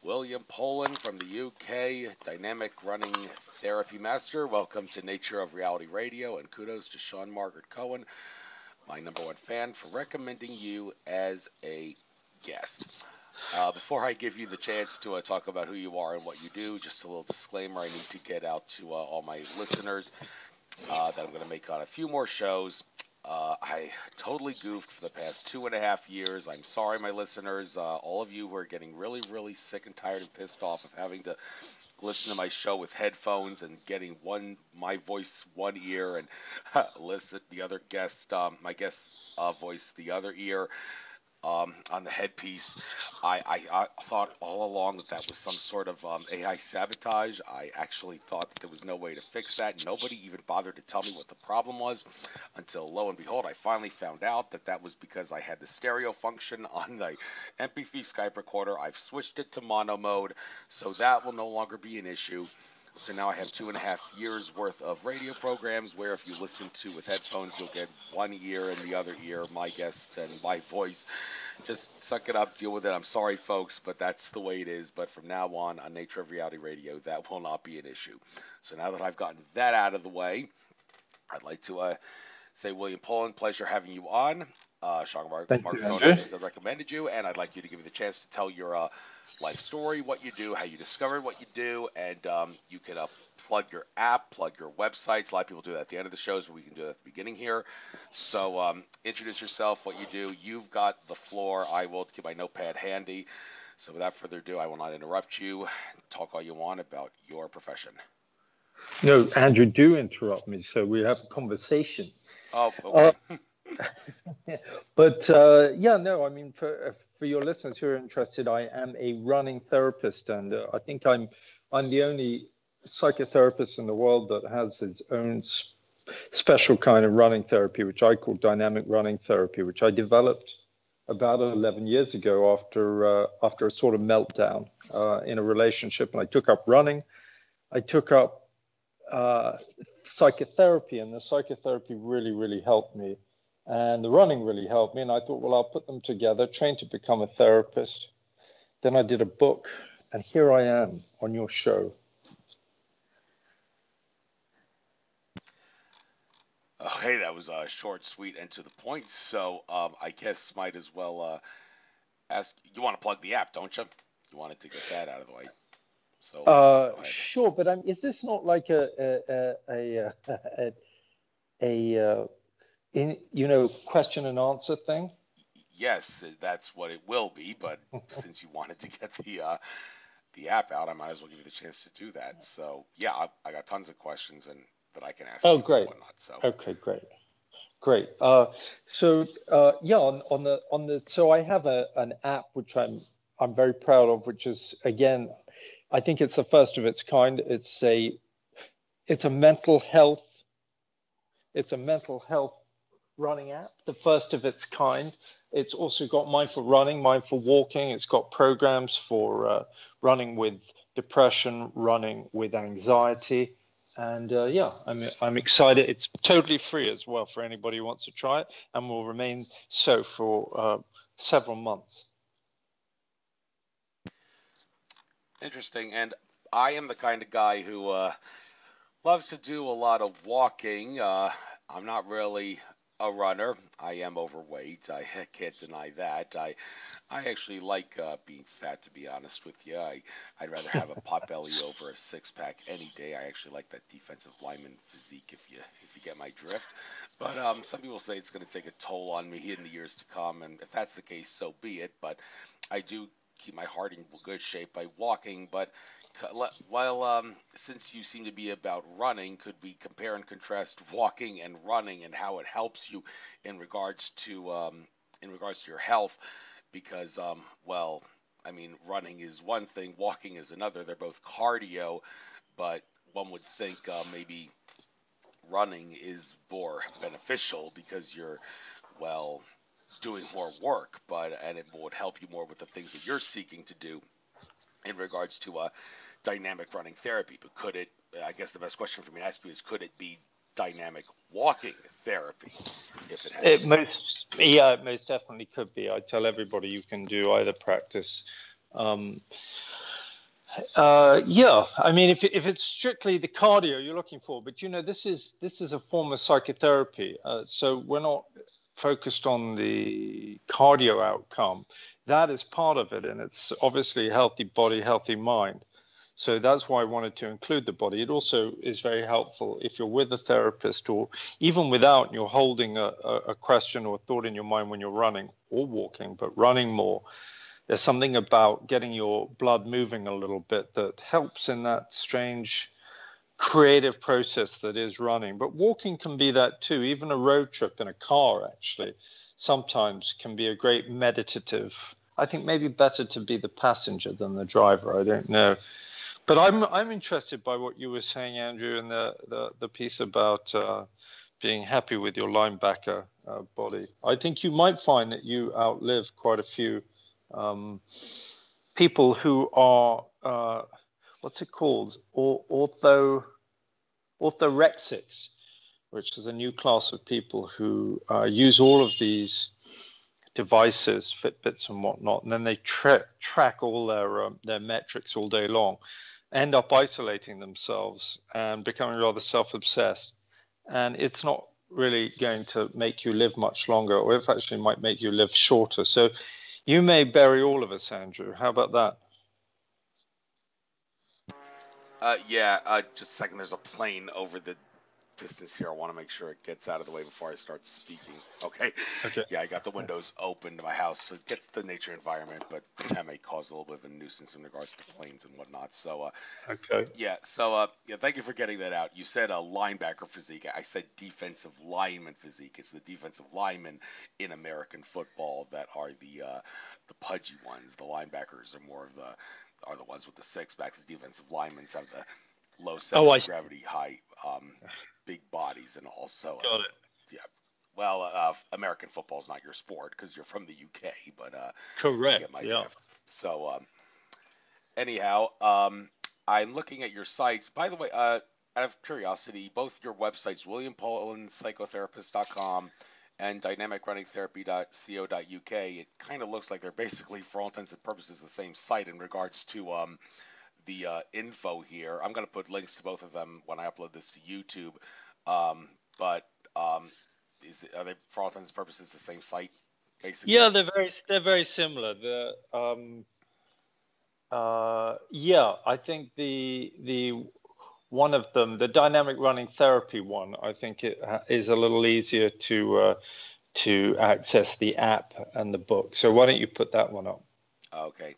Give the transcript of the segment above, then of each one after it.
William Pullen from the UK, dynamic running therapy master. Welcome to Nature of Reality Radio, and kudos to Sean Margaret Cohen, my number one fan, for recommending you as a guest. Before I give you the chance to talk about who you are and what you do, just a little disclaimer I need to get out to all my listeners that I'm going to make on a few more shows. I totally goofed for the past 2.5 years. I'm sorry, my listeners, all of you who are getting really, really sick and tired and pissed off of having to listen to my show with headphones and getting my voice one ear and listen the other guest, my guest's voice the other ear. On the headpiece. I thought all along that was some sort of AI sabotage. I actually thought that there was no way to fix that. Nobody even bothered to tell me what the problem was until, lo and behold, I finally found out that was because I had the stereo function on the MP3 Skype recorder. I've switched it to mono mode, so that will no longer be an issue. So now I have 2.5 years worth of radio programs where if you listen to with headphones, you'll get one ear and the other ear, my guest and my voice. Just suck it up, deal with it. I'm sorry, folks, but that's the way it is. But from now on Nature of Reality Radio, that will not be an issue. So now that I've gotten that out of the way, I'd like to say, William Pullen, pleasure having you on. Sean Margaret has recommended you, and I'd like you to give me the chance to tell your life story, what you do, how you discovered what you do, and you can plug your app, plug your websites. A lot of people do that at the end of the shows, but we can do that at the beginning here. So introduce yourself, what you do. You've got the floor. I will keep my notepad handy. So without further ado, I will not interrupt you. Talk all you want about your profession. No, Andrew, do interrupt me so we have a conversation. Oh, okay. But no, I mean, for your listeners who are interested, I am a running therapist, and I think I'm the only psychotherapist in the world that has its own special kind of running therapy, which I call dynamic running therapy, which I developed about 11 years ago after a sort of meltdown in a relationship, and I took up running. I took up psychotherapy, and the psychotherapy really, really helped me. And the running really helped me. And I thought, well, I'll put them together, train to become a therapist. Then I did a book, and here I am on your show. Okay, that was short, sweet, and to the point. So I guess might as well ask, you want to plug the app, don't you? You wanted to get that out of the way. So sure, but is this not like a question and answer thing? Yes, that's what it will be. But since you wanted to get the app out, I might as well give you the chance to do that. So yeah, I got tons of questions and that I can ask. Oh, great. And whatnot, so. Okay, great. So I have an app which I'm very proud of, which is, again, I think it's the first of its kind. It's a mental health running app, the first of its kind. It's also got mindful running, mindful walking. It's got programs for running with depression, running with anxiety. And I'm excited. It's totally free as well for anybody who wants to try it, and will remain so for several months. Interesting. And I am the kind of guy who loves to do a lot of walking. I'm not really a runner. I am overweight. I can't deny that. I actually like being fat, to be honest with you. I'd rather have a pot belly over a six-pack any day. I actually like that defensive lineman physique, if you get my drift. But some people say it's going to take a toll on me in the years to come, and if that's the case, so be it. But I do keep my heart in good shape by walking. But while since you seem to be about running, could we compare and contrast walking and running and how it helps you in regards to your health? Because running is one thing, walking is another. They're both cardio, but one would think maybe running is more beneficial because you're doing more work, and it would help you more with the things that you're seeking to do in regards to dynamic running therapy. But could it, I guess the best question for me to ask you is, could it be dynamic walking therapy if it has? It most definitely could be. I tell everybody you can do either practice Yeah, I mean, if it's strictly the cardio you're looking for, but this is a form of psychotherapy, so we're not focused on the cardio outcome. That is part of it, and it's obviously healthy body, healthy mind. So that's why I wanted to include the body. It also is very helpful if you're with a therapist or even without, and you're holding a question or a thought in your mind when you're running or walking, but running more. There's something about getting your blood moving a little bit that helps in that strange creative process that is running. But walking can be that too. Even a road trip in a car, actually, sometimes can be a great meditative. I think maybe better to be the passenger than the driver. I don't know. But I'm interested by what you were saying, Andrew, in the piece about being happy with your linebacker body. I think you might find that you outlive quite a few people who are what's it called? Orthorexics, which is a new class of people who use all of these devices, Fitbits and whatnot, and then they track all their metrics all day long, end up isolating themselves and becoming rather self-obsessed. And it's not really going to make you live much longer, or if actually might make you live shorter. So you may bury all of us, Andrew. How about that? Yeah, just a second. There's a plane over the distance here. I want to make sure it gets out of the way before I start speaking. Okay. Okay. Yeah, I got the windows open to my house to get the nature environment, but that may cause a little bit of a nuisance in regards to planes and whatnot. So, Okay. yeah. So, yeah. Thank you for getting that out. You said a linebacker physique. I said defensive lineman physique. It's the defensive linemen in American football that are the pudgy ones. The linebackers are more of the ones with the six packs. The defensive linemen have the low center Oh, I of gravity, high big bodies, and also got it. yeah. Well, American football is not your sport because you're from the UK, but you Correct. get my Yeah. drift. So anyhow, I'm looking at your sites. By the way, out of curiosity, both your websites, williampullenpsychotherapist.com and dynamicrunningtherapy.co.uk, it kind of looks like they're basically, for all intents and purposes, the same site in regards to the info here. I'm going to put links to both of them when I upload this to YouTube. But are they, for all intents and purposes, the same site, basically? Yeah, they're very similar. Yeah, I think the one of them, the dynamic running therapy one, I think it is a little easier to access the app and the book. So why don't you put that one up? Okay.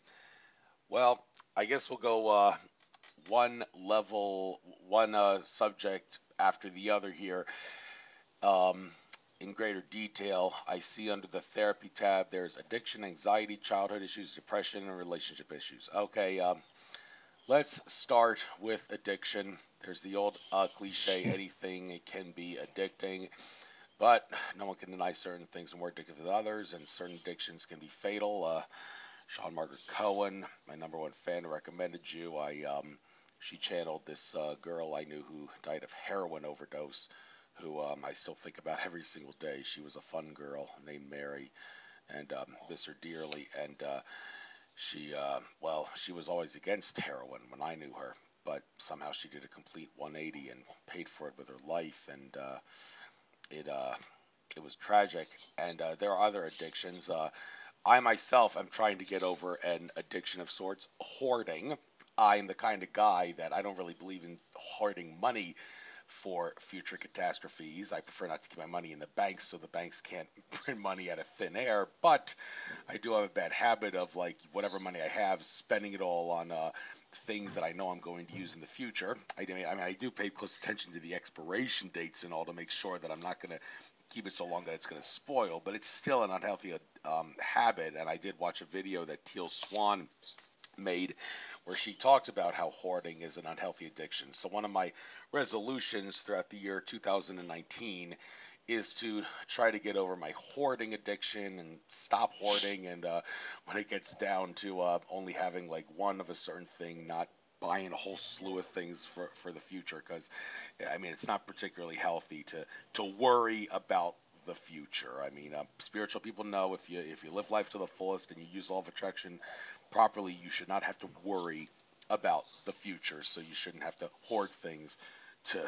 Well, I guess we'll go one level, one subject after the other here. Um, in greater detail, I see under the therapy tab there's addiction, anxiety, childhood issues, depression, and relationship issues. Okay, let's start with addiction. There's the old cliche, anything can be addicting, but no one can deny certain things are more addictive than others, and certain addictions can be fatal. Sean Margaret Cohen, my number one fan, recommended you. She channeled this girl I knew who died of heroin overdose, who I still think about every single day. She was a fun girl named Mary, and miss her dearly. And she was always against heroin when I knew her, but somehow she did a complete 180 and paid for it with her life, and it uh, it was tragic. And there are other addictions. I myself am trying to get over an addiction of sorts, hoarding. I'm the kind of guy that I don't really believe in hoarding money for future catastrophes. I prefer not to keep my money in the banks so the banks can't print money out of thin air. But I do have a bad habit of, like, whatever money I have, spending it all on things that I know I'm going to use in the future. I do pay close attention to the expiration dates and all to make sure that I'm not going to keep it so long that it's going to spoil. But it's still an unhealthy habit. And I did watch a video that Teal Swan made where she talked about how hoarding is an unhealthy addiction. So one of my resolutions throughout the year 2019 is to try to get over my hoarding addiction and stop hoarding. And when it gets down to only having like one of a certain thing, not buying a whole slew of things for the future, because it's not particularly healthy to worry about the future. Spiritual people know if you live life to the fullest and you use law of attraction properly, you should not have to worry about the future, so you shouldn't have to hoard things to,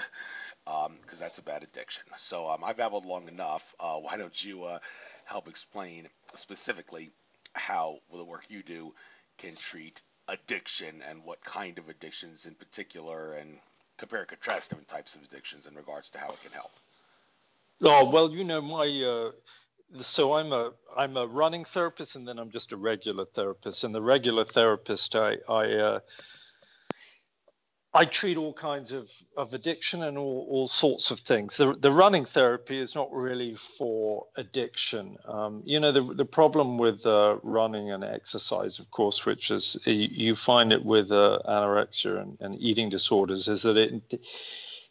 because that's a bad addiction. So I've babbled long enough. Why don't you help explain specifically how the work you do can treat addiction and what kind of addictions in particular, and compare and contrast different types of addictions in regards to how it can help. Oh, well, so I'm a running therapist, and then I'm just a regular therapist. And the regular therapist, I treat all kinds of addiction and all sorts of things. The running therapy is not really for addiction. The problem with running and exercise, of course, which is you find it with anorexia and eating disorders, is that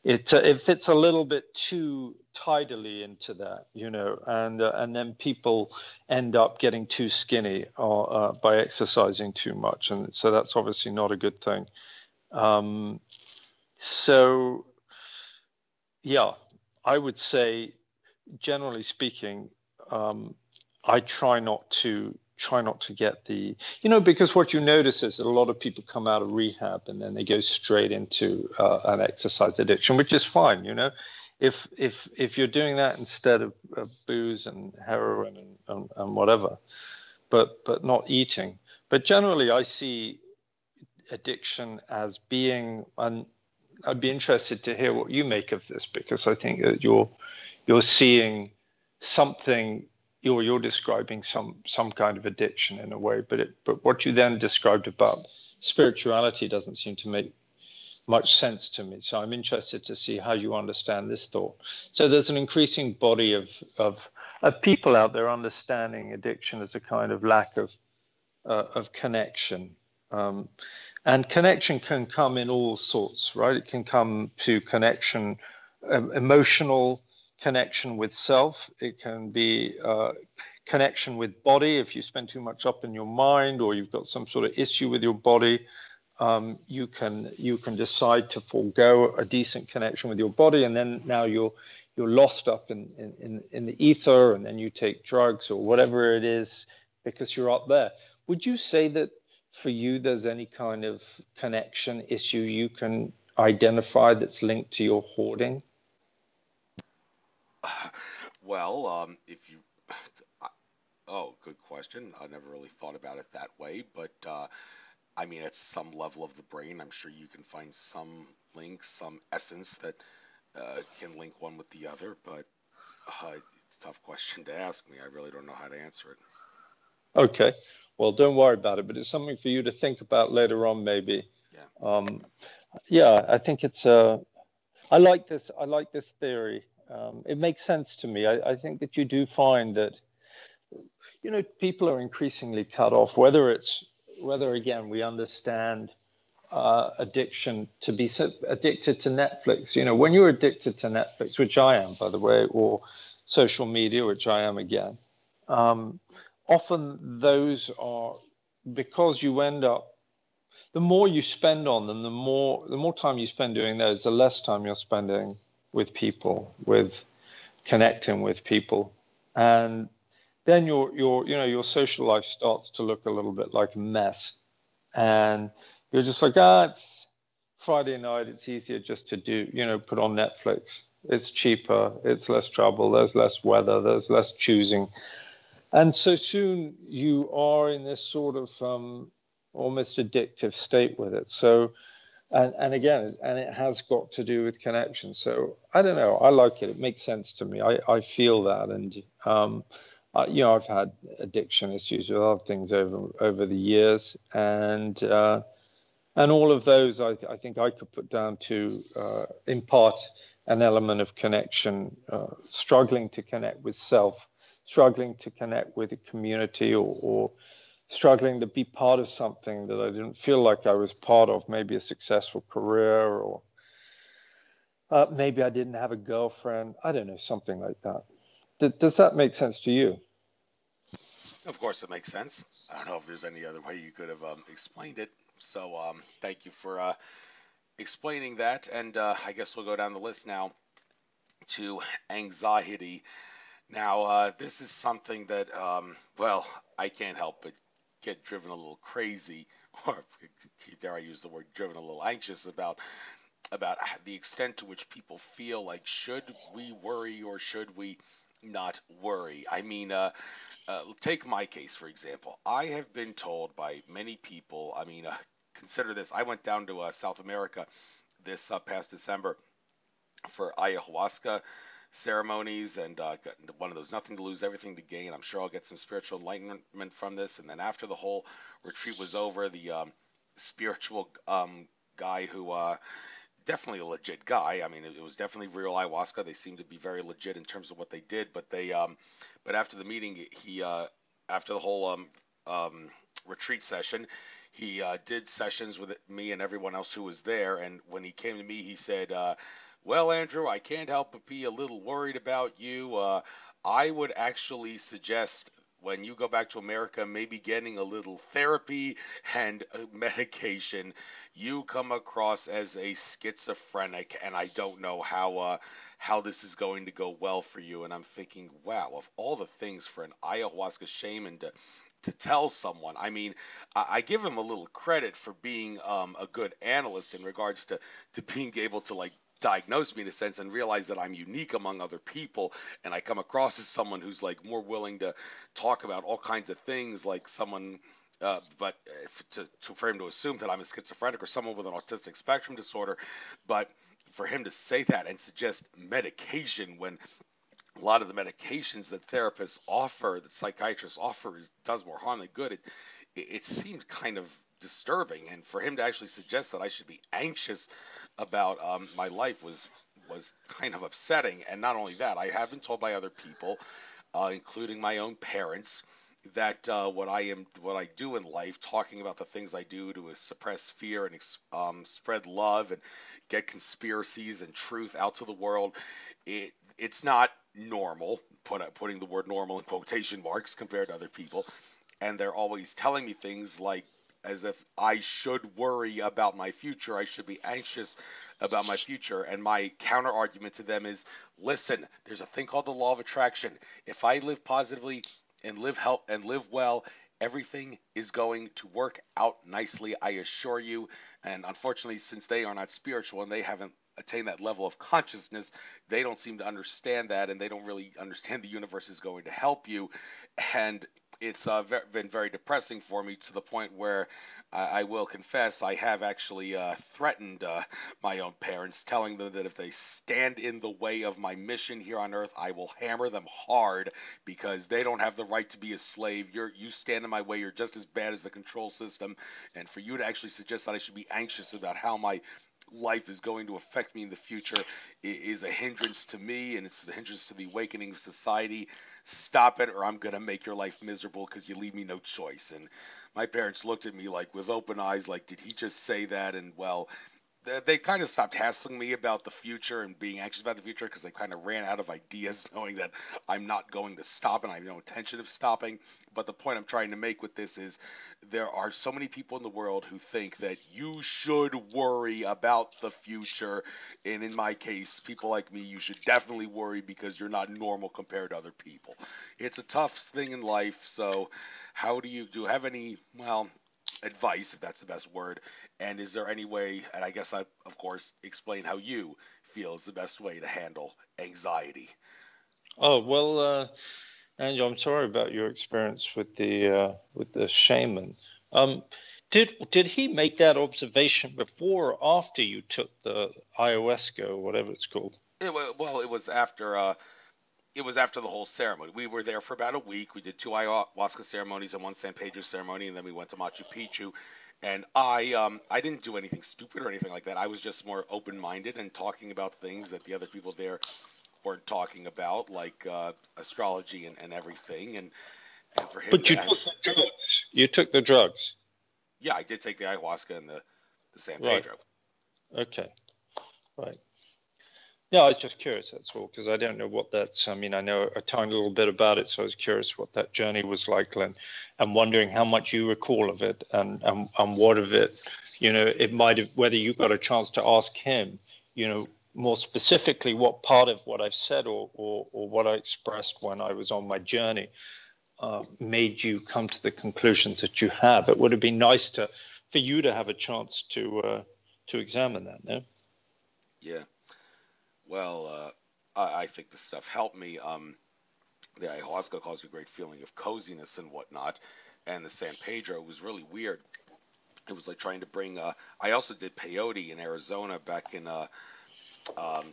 it fits a little bit too tidily into that, and then people end up getting too skinny by exercising too much, and so that's obviously not a good thing. So yeah, I would say, generally speaking, I try not to get because what you notice is that a lot of people come out of rehab and then they go straight into an exercise addiction, which is fine. If you're doing that instead of booze and heroin and whatever, but not eating. But generally, I see addiction as being, and I'd be interested to hear what you make of this, because I think that you're seeing something, you're describing some kind of addiction in a way, but what you then described about spirituality doesn't seem to make much sense to me. So I'm interested to see how you understand this thought. So there's an increasing body of people out there understanding addiction as a kind of lack of connection. And connection can come in all sorts, right? It can come to connection, emotional connection with self. It can be connection with body. If you spend too much up in your mind, or you've got some sort of issue with your body, you can decide to forego a decent connection with your body, and then now you're lost up in the ether, and then you take drugs or whatever it is because you're up there. Would you say that for you there's any kind of connection issue you can identify that's linked to your hoarding? Well, good question. I never really thought about it that way, but I mean, at some level of the brain, I'm sure you can find some link, some essence that can link one with the other, but it's a tough question to ask me. I really don't know how to answer it. Okay, well, don't worry about it, but it's something for you to think about later on, maybe. Yeah. Yeah, I think I like this. I like this theory. It makes sense to me. I think that you do find that, people are increasingly cut off, whether again we understand addiction to be so addicted to Netflix. When you're addicted to Netflix, which I am, by the way, or social media, which I am again, often those are because you end up, the more you spend on them, the more time you spend doing those, the less time you're spending with people, with connecting with people, and then your social life starts to look a little bit like a mess, and you're just like, it's Friday night, it's easier just to do, put on Netflix. It's cheaper, it's less trouble, there's less weather, there's less choosing. And so soon you are in this sort of almost addictive state with it. So, and again, and it has got to do with connection. So I don't know. I like it. It makes sense to me. I feel that, and I've had addiction issues with other things over the years, and all of those I think I could put down to in part an element of connection, struggling to connect with self, struggling to connect with a community, or struggling to be part of something that I didn't feel like I was part of, maybe a successful career, or maybe I didn't have a girlfriend. I don't know, something like that. Does that make sense to you? Of course, it makes sense. I don't know if there's any other way you could have explained it. So thank you for explaining that. And I guess we'll go down the list now to anxiety. Now, this is something that, I can't help but get driven a little crazy or dare I use the word driven, a little anxious about the extent to which people feel like, should we worry or should we not worry? I mean, take my case, for example. I have been told by many people, I mean, consider this. I went down to South America this past December for ayahuasca ceremonies, and got one of those nothing to lose, everything to gain. I'm sure I'll get some spiritual enlightenment from this. And then after the whole retreat was over, the spiritual guy who definitely a legit guy. I mean, it was definitely real ayahuasca. They seemed to be very legit in terms of what they did. But but after the meeting, he, after the whole retreat session, he did sessions with me and everyone else who was there. And when he came to me, he said, "Well, Andrew, I can't help but be a little worried about you. I would actually suggest, when you go back to America, maybe getting a little therapy and medication. You come across as a schizophrenic, and I don't know how this is going to go well for you." And I'm thinking, wow, of all the things for an ayahuasca shaman to tell someone. I mean, I give him a little credit for being a good analyst in regards to being able to, like, diagnose me in a sense and realize that I'm unique among other people, and I come across as someone who's like more willing to talk about all kinds of things, like someone but for him to assume that I'm a schizophrenic or someone with an autistic spectrum disorder, but for him to say that and suggest medication when a lot of the medications that therapists offer, that psychiatrists offer, does more harm than good, it seemed kind of disturbing. And for him to actually suggest that I should be anxious about my life was kind of upsetting. And not only that, I have been told by other people, including my own parents, that what I do in life, talking about the things I do to suppress fear and spread love and get conspiracies and truth out to the world, it's not normal, putting the word normal in quotation marks, compared to other people. And they're always telling me things like, as if I should worry about my future, I should be anxious about my future. And my counter argument to them is, listen, there's a thing called the law of attraction. If I live positively and live well, everything is going to work out nicely, I assure you. And unfortunately, since they are not spiritual and they haven't attained that level of consciousness, they don't seem to understand that, and they don't really understand the universe is going to help you. And it's been very depressing for me, to the point where I will confess I have actually threatened my own parents, telling them that if they stand in the way of my mission here on Earth, I will hammer them hard, because they don't have the right to be a slave. You stand in my way, you're just as bad as the control system. And for you to actually suggest that I should be anxious about how my life is going to affect me in the future is a hindrance to me, and it's a hindrance to the awakening of society. Stop it, or I'm going to make your life miserable, because you leave me no choice. And my parents looked at me like with open eyes, like, did he just say that? And well, they kind of stopped hassling me about the future and being anxious about the future, because they kind of ran out of ideas, knowing that I'm not going to stop, and I have no intention of stopping. But the point I'm trying to make with this is, there are so many people in the world who think that you should worry about the future. And in my case, people like me, you should definitely worry, because you're not normal compared to other people. It's a tough thing in life. So how do you have any, well, advice, if that's the best word? And is there any way, and I guess I, of course, explain how you feel is the best way to handle anxiety? Oh, well, Angel, I'm sorry about your experience with the shaman. Um, did he make that observation before or after you took the ayahuasca or whatever it's called? Well, it was after the whole ceremony. We were there for about a week. We did 2 ayahuasca ceremonies and 1 San Pedro ceremony, and then we went to Machu Picchu. And I didn't do anything stupid or anything like that. I was just more open-minded and talking about things that the other people there weren't talking about, like astrology and everything. And for him But to you took actually, the drugs. You took the drugs, yeah, I did take the ayahuasca and the San right? Pedro. Okay, right. Yeah, I was just curious, that's all, because I don't know what that's. I mean, I know a tiny little bit about it, so I was curious what that journey was like, and wondering how much you recall of it, and what of it, it might have, whether you got a chance to ask him, more specifically, what part of what I've said or what I expressed when I was on my journey made you come to the conclusions that you have. It would have been nice for you to have a chance to examine that. No. Yeah. Well, I think this stuff helped me. The ayahuasca caused me a great feeling of coziness and whatnot, and the San Pedro was really weird. It was like trying to bring. I also did peyote in Arizona back in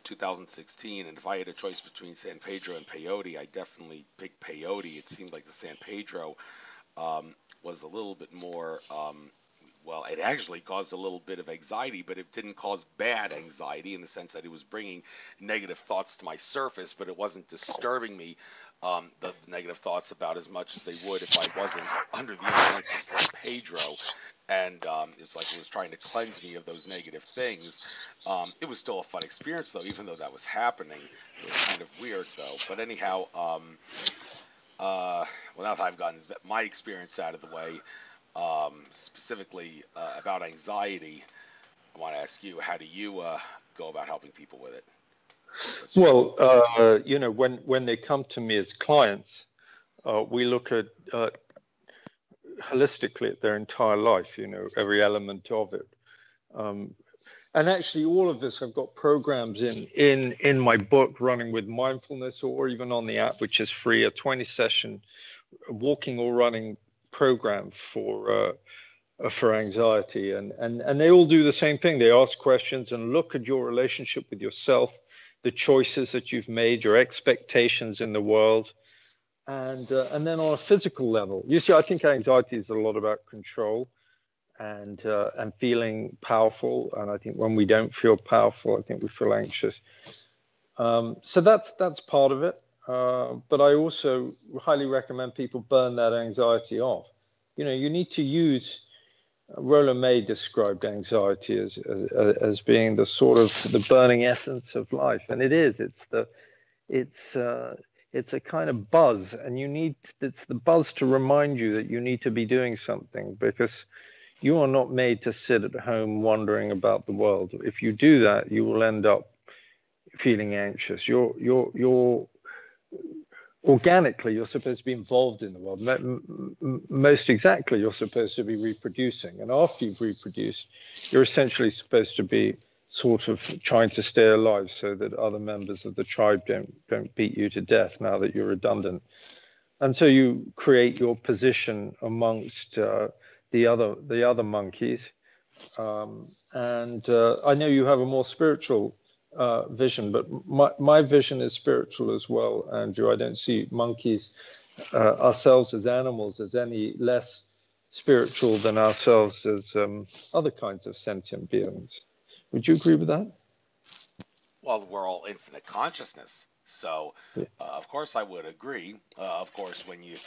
2016, and if I had a choice between San Pedro and peyote, I definitely picked peyote. It seemed like the San Pedro was a little bit more. Well, it actually caused a little bit of anxiety, but it didn't cause bad anxiety in the sense that it was bringing negative thoughts to my surface, but it wasn't disturbing me, the negative thoughts about as much as they would if I wasn't under the influence of San Pedro. And it's like it was trying to cleanse me of those negative things. It was still a fun experience, though, even though that was happening. It was kind of weird, though. But anyhow, well, now that I've gotten my experience out of the way, specifically about anxiety, I want to ask you, how do you go about helping people with it? Well, when they come to me as clients, we look at holistically at their entire life, every element of it. And actually, all of this, I've got programs in my book, Running with Mindfulness, or even on the app, which is free, a 20-session walking or running program for anxiety, and they all do the same thing. They ask questions and look at your relationship with yourself, the choices that you've made, your expectations in the world, and then on a physical level. You see, I think anxiety is a lot about control and feeling powerful. And I think when we don't feel powerful, I think we feel anxious. So that's part of it. But I also highly recommend people burn that anxiety off. You need to use. Roland May described anxiety as being the sort of the burning essence of life, and it is. It's a kind of buzz, and it's the buzz to remind you that you need to be doing something, because you are not made to sit at home wondering about the world. If you do that, you will end up feeling anxious. You're organically, you're supposed to be involved in the world. Most exactly, you're supposed to be reproducing. And after you've reproduced, you're essentially supposed to be sort of trying to stay alive so that other members of the tribe don't beat you to death now that you're redundant. And so you create your position amongst the other monkeys. And I know you have a more spiritual vision, but my vision is spiritual as well, Andrew. I don't see monkeys, ourselves as animals, as any less spiritual than ourselves as other kinds of sentient beings. Would you agree with that? Well, we're all infinite consciousness, so Yeah. Of course I would agree. Of course, when you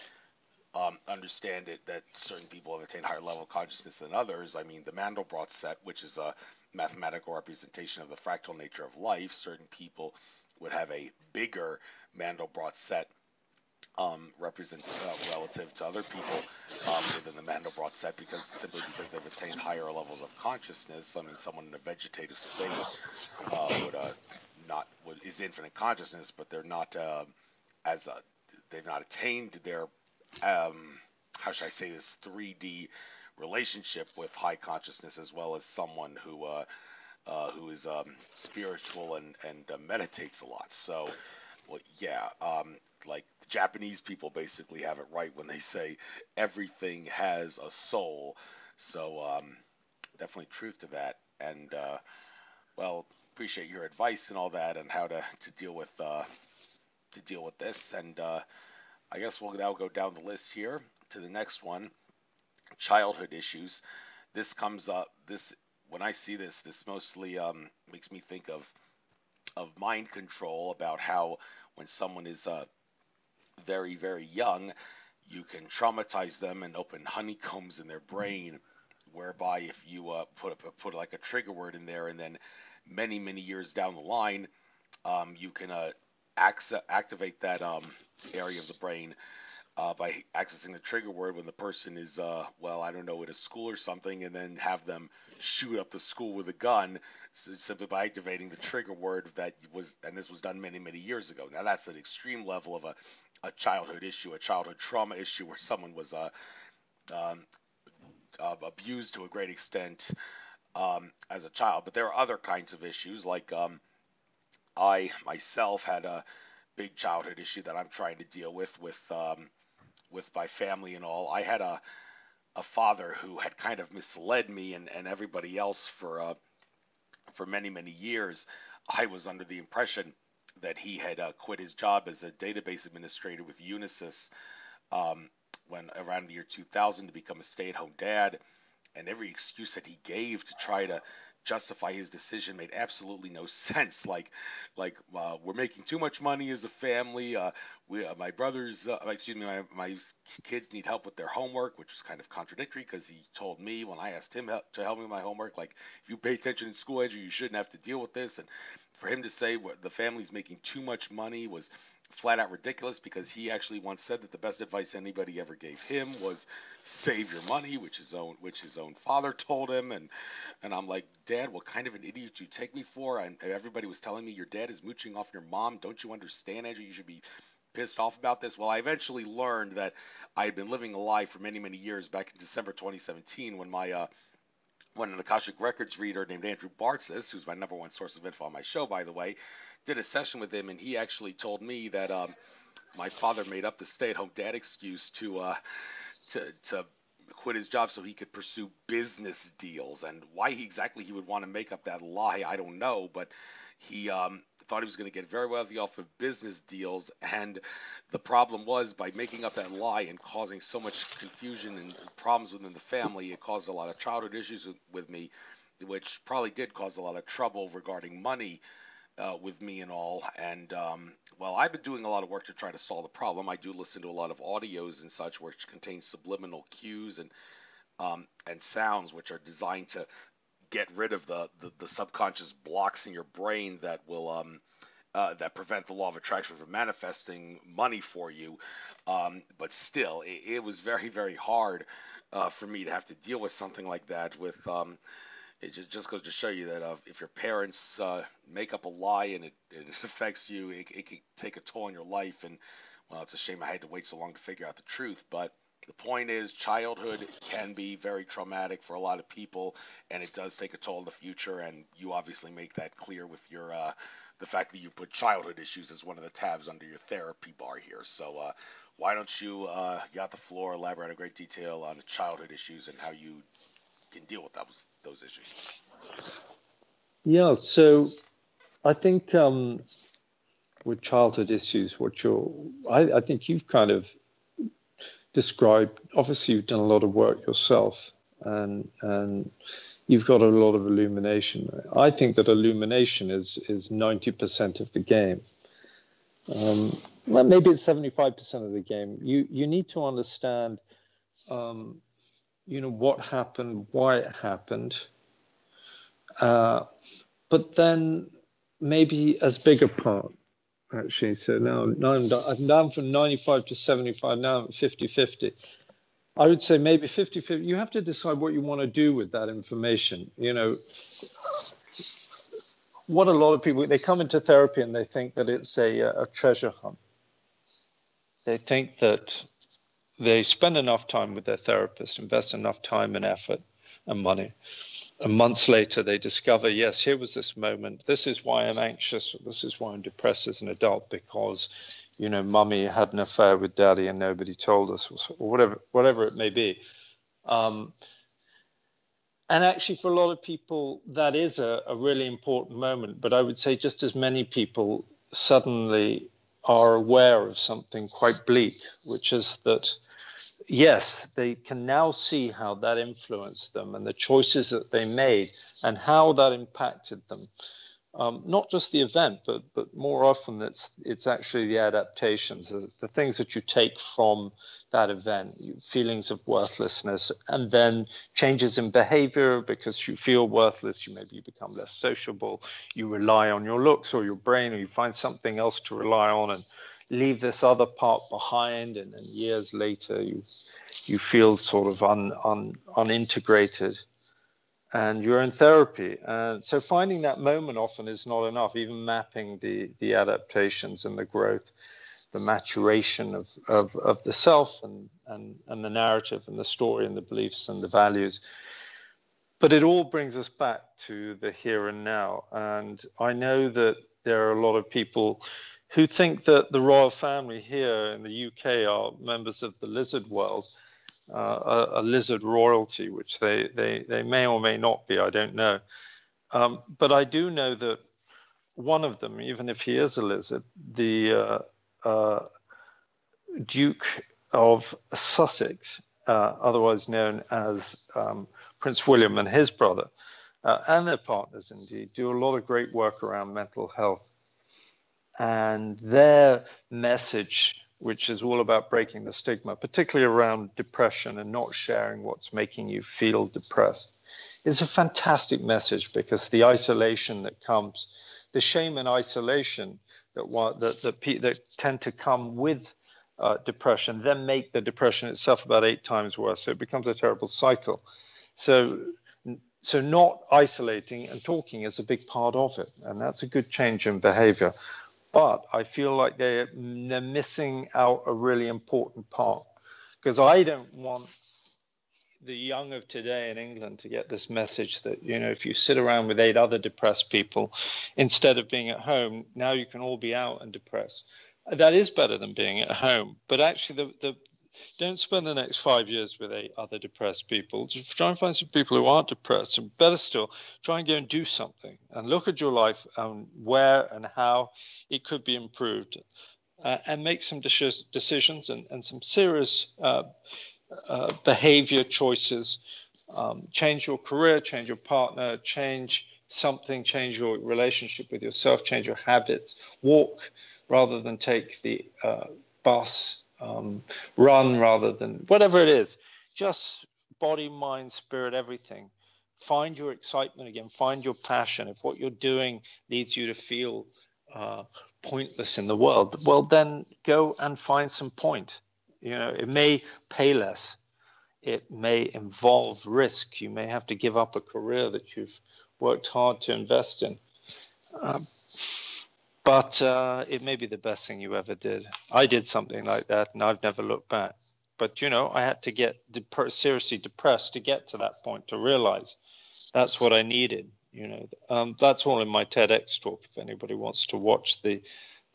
understand it that certain people have attained higher level of consciousness than others. I mean, the Mandelbrot set, which is a mathematical representation of the fractal nature of life, certain people would have a bigger Mandelbrot set relative to other people within the Mandelbrot set, simply because they've attained higher levels of consciousness. I mean, someone in a vegetative state is infinite consciousness, but they're not they've not attained their how should I say this 3D relationship with high consciousness, as well as someone who is spiritual and meditates a lot. So, well, yeah, like the Japanese people basically have it right when they say everything has a soul. So definitely truth to that. And well, appreciate your advice and all that, and how to deal with this. And I guess we'll now go down the list here to the next one, childhood issues. This comes up, when I see this mostly makes me think of mind control, about how when someone is very, very young, you can traumatize them and open honeycombs in their brain, whereby if you put like a trigger word in there, and then many, many years down the line, you can activate that area of the brain by accessing the trigger word when the person is, well, I don't know, at a school or something, and then have them shoot up the school with a gun, simply by activating the trigger word and this was done many, many years ago. Now, that's an extreme level of a childhood issue, a childhood trauma issue, where someone was abused to a great extent as a child. But there are other kinds of issues, like I myself had a big childhood issue that I'm trying to deal with my family and all. I had a father who had kind of misled me and everybody else for many years. I was under the impression that he had quit his job as a database administrator with Unisys when around the year 2000 to become a stay-at-home dad, and every excuse that he gave to try to justify his decision made absolutely no sense. We're making too much money as a family. My brothers, excuse me, my kids need help with their homework, which was kind of contradictory because he told me when I asked him to help me with my homework, like, if you pay attention in school, Andrew, you shouldn't have to deal with this. And for him to say the family's making too much money was flat out ridiculous, because he actually once said that the best advice anybody ever gave him was save your money, which his own father told him. And I'm like, Dad, what kind of an idiot do you take me for? And everybody was telling me your dad is mooching off your mom. Don't you understand, Andrew? You should be pissed off about this. Well, I eventually learned that I had been living a lie for many years. Back in December 2017, when an Akashic Records reader named Andrew Bartzis, who's my number one source of info on my show, by the way, did a session with him, and he actually told me that my father made up the stay-at-home dad excuse to quit his job so he could pursue business deals. And why exactly he would want to make up that lie, I don't know, but he thought he was going to get very wealthy off of business deals. And the problem was, by making up that lie and causing so much confusion and problems within the family, it caused a lot of childhood issues with me, which probably did cause a lot of trouble regarding money with me and all. And well, I've been doing a lot of work to try to solve the problem. I do listen to a lot of audios and such, which contain subliminal cues and sounds, which are designed to get rid of the subconscious blocks in your brain that will that prevent the law of attraction from manifesting money for you. But still, it was very hard for me to have to deal with something like that. It just goes to show you that if your parents make up a lie and it affects you, it can take a toll on your life. And well, it's a shame I had to wait so long to figure out the truth. But the point is, childhood can be very traumatic for a lot of people, and it does take a toll in the future. And you obviously make that clear with your the fact that you put childhood issues as one of the tabs under your therapy bar here. So why don't you got the floor, elaborate in great detail on the childhood issues and how you can deal with those issues? Yeah, so I think with childhood issues, I think you've kind of described, obviously you've done a lot of work yourself, and you've got a lot of illumination. I think that illumination is 90% of the game. Well, maybe it's 75% of the game. You need to understand what happened, why it happened, but then maybe as big a part, actually. So now I'm down from 95 to 75, now I'm 50-50. I would say maybe 50-50. You have to decide what you want to do with that information. What a lot of people, they come into therapy and they think that it's a treasure hunt. They think that they spend enough time with their therapist, invest enough time and effort and money, and months later they discover, yes, here was this moment. This is why I'm anxious. This is why I'm depressed as an adult, because, mummy had an affair with daddy and nobody told us, or whatever it may be. And actually, for a lot of people, that is a really important moment. But I would say just as many people suddenly are aware of something quite bleak, which is that, yes, they can now see how that influenced them and the choices that they made and how that impacted them. Not just the event, but more often it's actually the adaptations, the things that you take from that event, feelings of worthlessness, and then changes in behavior because you feel worthless. Maybe you become less sociable, you rely on your looks or your brain, or you find something else to rely on and leave this other part behind, and then years later you feel sort of unintegrated. And you're in therapy. And so finding that moment often is not enough, even mapping the adaptations and the growth. the maturation of the self and the narrative and the story and the beliefs and the values. But it all brings us back to the here and now. And I know that there are a lot of people who think that the royal family here in the UK are members of the lizard world, a lizard royalty, which they may or may not be, I don't know. But I do know that one of them, even if he is a lizard, the Duke of Sussex, otherwise known as Prince William, and his brother, and their partners indeed, do a lot of great work around mental health. And their message, which is all about breaking the stigma, particularly around depression and not sharing what's making you feel depressed, is a fantastic message, because the isolation that comes, the shame and isolation that tend to come with depression, then make the depression itself about 8 times worse. So it becomes a terrible cycle. So not isolating and talking is a big part of it, and that's a good change in behavior. But I feel like they're missing out a really important part, because I don't want the young of today in England to get this message that, you know, if you sit around with 8 other depressed people, instead of being at home, now you can all be out and depressed. That is better than being at home. But actually, don't spend the next 5 years with 8 other depressed people. Just try and find some people who aren't depressed. And better still, try and go and do something and look at your life and where and how it could be improved, and make some decisions and some serious behavior choices. Change your career, change your partner, change something, change your relationship with yourself, change your habits, walk rather than take the bus, run rather than whatever it is. Just body, mind, spirit, everything. Find your excitement again, find your passion. If what you're doing leads you to feel pointless in the world, well, then go and find some point. You know, it may pay less. It may involve risk. You may have to give up a career that you've worked hard to invest in. But it may be the best thing you ever did. I did something like that, and I've never looked back. But, you know, I had to get seriously depressed to get to that point, to realize that's what I needed. You know, that's all in my TEDx talk. If anybody wants to watch the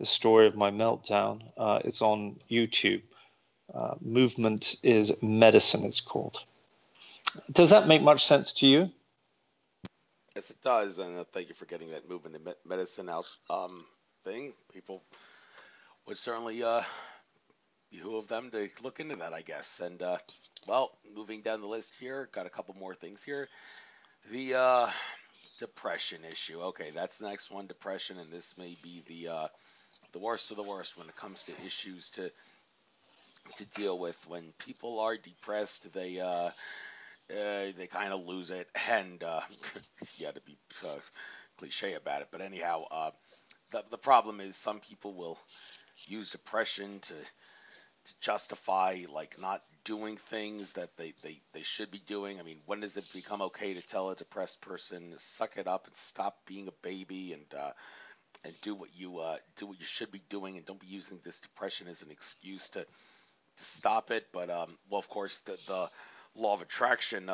story of my meltdown, it's on YouTube. Movement is Medicine, it's called. Does that make much sense to you? Yes, it does, and thank you for getting that movement in medicine out thing. People would certainly behoove them to look into that, I guess. And well, moving down the list here, got a couple more things here. The depression issue. Okay, that's the next one, depression, and this may be the worst of the worst when it comes to issues to deal with. When people are depressed, they kind of lose it, and you got to be cliche about it. But anyhow, the problem is some people will use depression to justify like not doing things that they should be doing. I mean, when does it become okay to tell a depressed person suck it up and stop being a baby and do what you should be doing, and don't be using this depression as an excuse to stop it? But well, of course, the law of attraction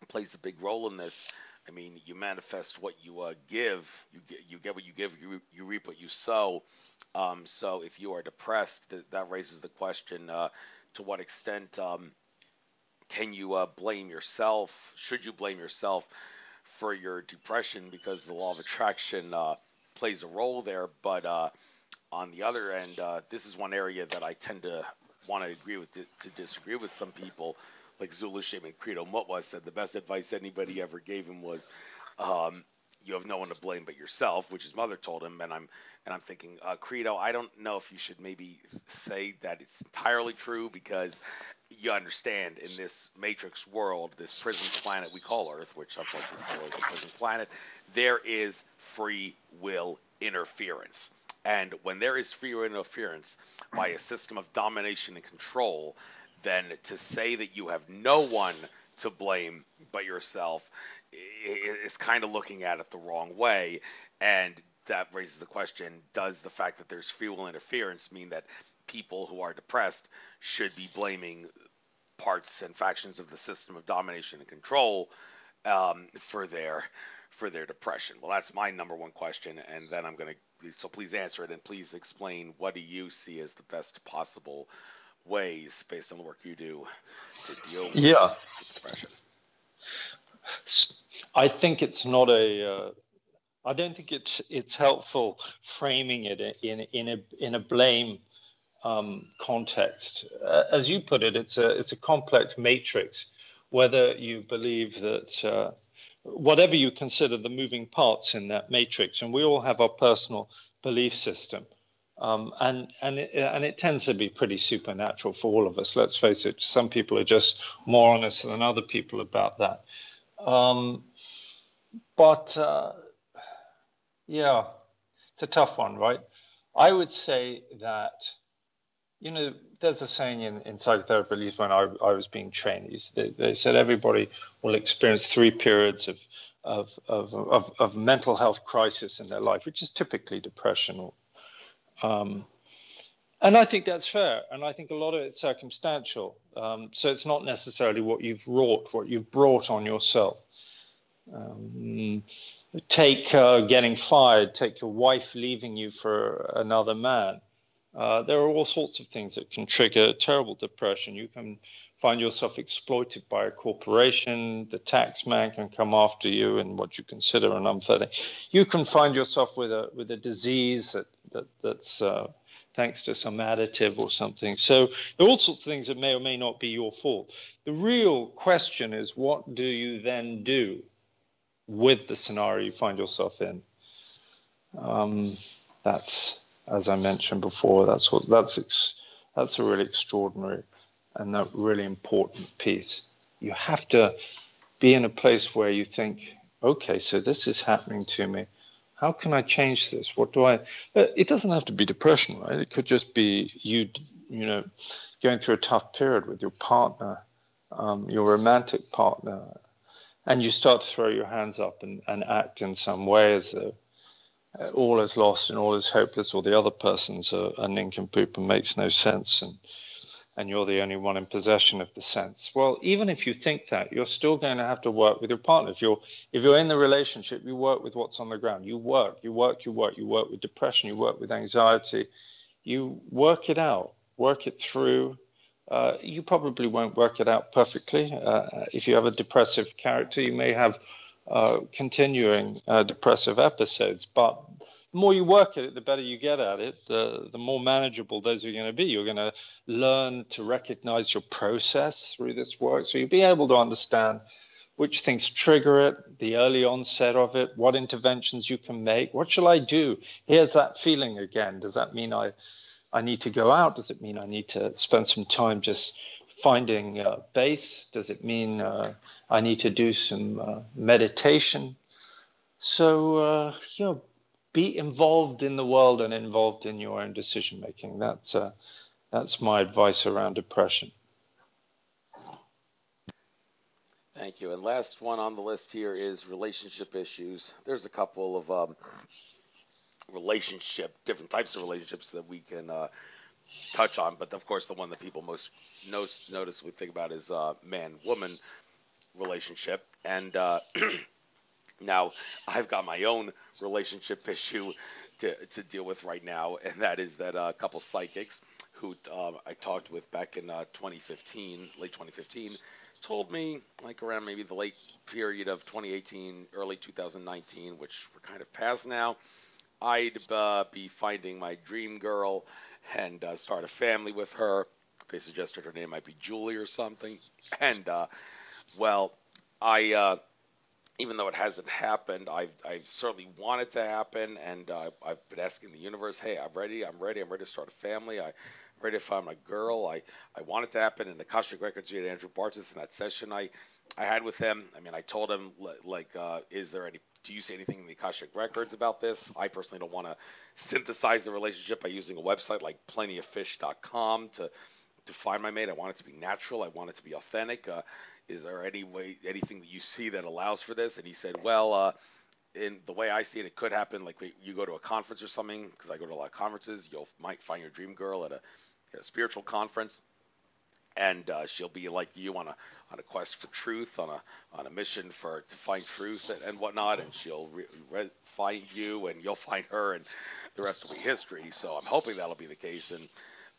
plays a big role in this. I mean, you manifest what you give. You get what you give. You reap what you sow. So if you are depressed, that raises the question: to what extent can you blame yourself? Should you blame yourself for your depression, because the law of attraction plays a role there? But on the other end, this is one area that I tend to want to agree with, to disagree with some people. Like Zulu Shaman Credo Mutwa said, the best advice anybody ever gave him was, you have no one to blame but yourself, which his mother told him. And I'm thinking, Credo, I don't know if you should maybe say that it's entirely true, because you understand, in this matrix world, this prison planet we call Earth, which unfortunately still is a prison planet, there is free will interference. And when there is free will interference by a system of domination and control, then to say that you have no one to blame but yourself is kind of looking at it the wrong way. And that raises the question, does the fact that there's free will interference mean that people who are depressed should be blaming parts and factions of the system of domination and control for their depression? Well, that's my number one question, and then so please answer it, and please explain, what do you see as the best possible ways, based on the work you do, to deal with depression? I think it's not I don't think it's helpful framing it in a blame context. As you put it, it's a complex matrix. Whether you believe that whatever you consider the moving parts in that matrix, and we all have our personal belief system, and it tends to be pretty supernatural for all of us. Let's face it, some people are just more honest than other people about that. Yeah, it's a tough one, right? I would say that, there's a saying in psychotherapy, at least when I was being trained, they said everybody will experience 3 periods of mental health crisis in their life, which is typically depression. And I think that's fair. And I think a lot of it's circumstantial. So it's not necessarily what you've brought on yourself. Take getting fired, take your wife leaving you for another man. There are all sorts of things that can trigger terrible depression. You can find yourself exploited by a corporation. The tax man can come after you in what you consider an unfair thing. You can find yourself with a disease that's thanks to some additive or something. So there are all sorts of things that may or may not be your fault. The real question is, what do you then do with the scenario you find yourself in? That's, as I mentioned before, that's a really extraordinary and a really important piece. You have to be in a place where you think, okay, so this is happening to me. How can I change this? It doesn't have to be depression, right? It could just be you going through a tough period with your partner, your romantic partner, and you start to throw your hands up and act in some way as though all is lost and all is hopeless, or the other person's a nincompoop and makes no sense, and you're the only one in possession of the sense. Well, even if you think that, you're still going to have to work with your partner. If you're in the relationship, you work with what's on the ground. You work with depression, you work with anxiety, you work it out, work it through. You probably won't work it out perfectly. If you have a depressive character, you may have continuing depressive episodes, but the more you work at it, the better you get at it, the more manageable those are going to be. You're going to learn to recognize your process through this work, so you'll be able to understand which things trigger it, the early onset of it, what interventions you can make. What shall I do? Here's that feeling again. Does that mean I need to go out? Does it mean I need to spend some time just finding base? Does it mean I need to do some meditation? So, be involved in the world and involved in your own decision making. That's my advice around depression. Thank you. And last one on the list here is relationship issues. There's a couple of different types of relationships that we can touch on, but of course the one that people most notice we think about is man-woman relationship. And now I've got my own relationship issue to deal with right now, and that is that a couple psychics who I talked with back in late 2015, told me, like around maybe the late period of 2018, early 2019, which we're kind of past now, I'd be finding my dream girl and start a family with her. They suggested her name might be Julie or something. And, even though it hasn't happened, I've certainly want it to happen. And I've been asking the universe, hey, I'm ready to start a family. I'm ready to find my girl. I want it to happen. In the Akashic Records, you had Andrew Bartis in that session I had with him. I mean, I told him, do you see anything in the Akashic Records about this? I personally don't want to synthesize the relationship by using a website like plentyoffish.com to find my mate. I want it to be natural. I want it to be authentic. Is there anything that you see that allows for this? And he said, well, in the way I see it, it could happen like you go to a conference or something, because I go to a lot of conferences. You might find your dream girl at a spiritual conference, and she'll be like you on a quest for truth, on a mission to find truth and whatnot, and she'll find you, and you'll find her, and the rest will be history. So I'm hoping that'll be the case. And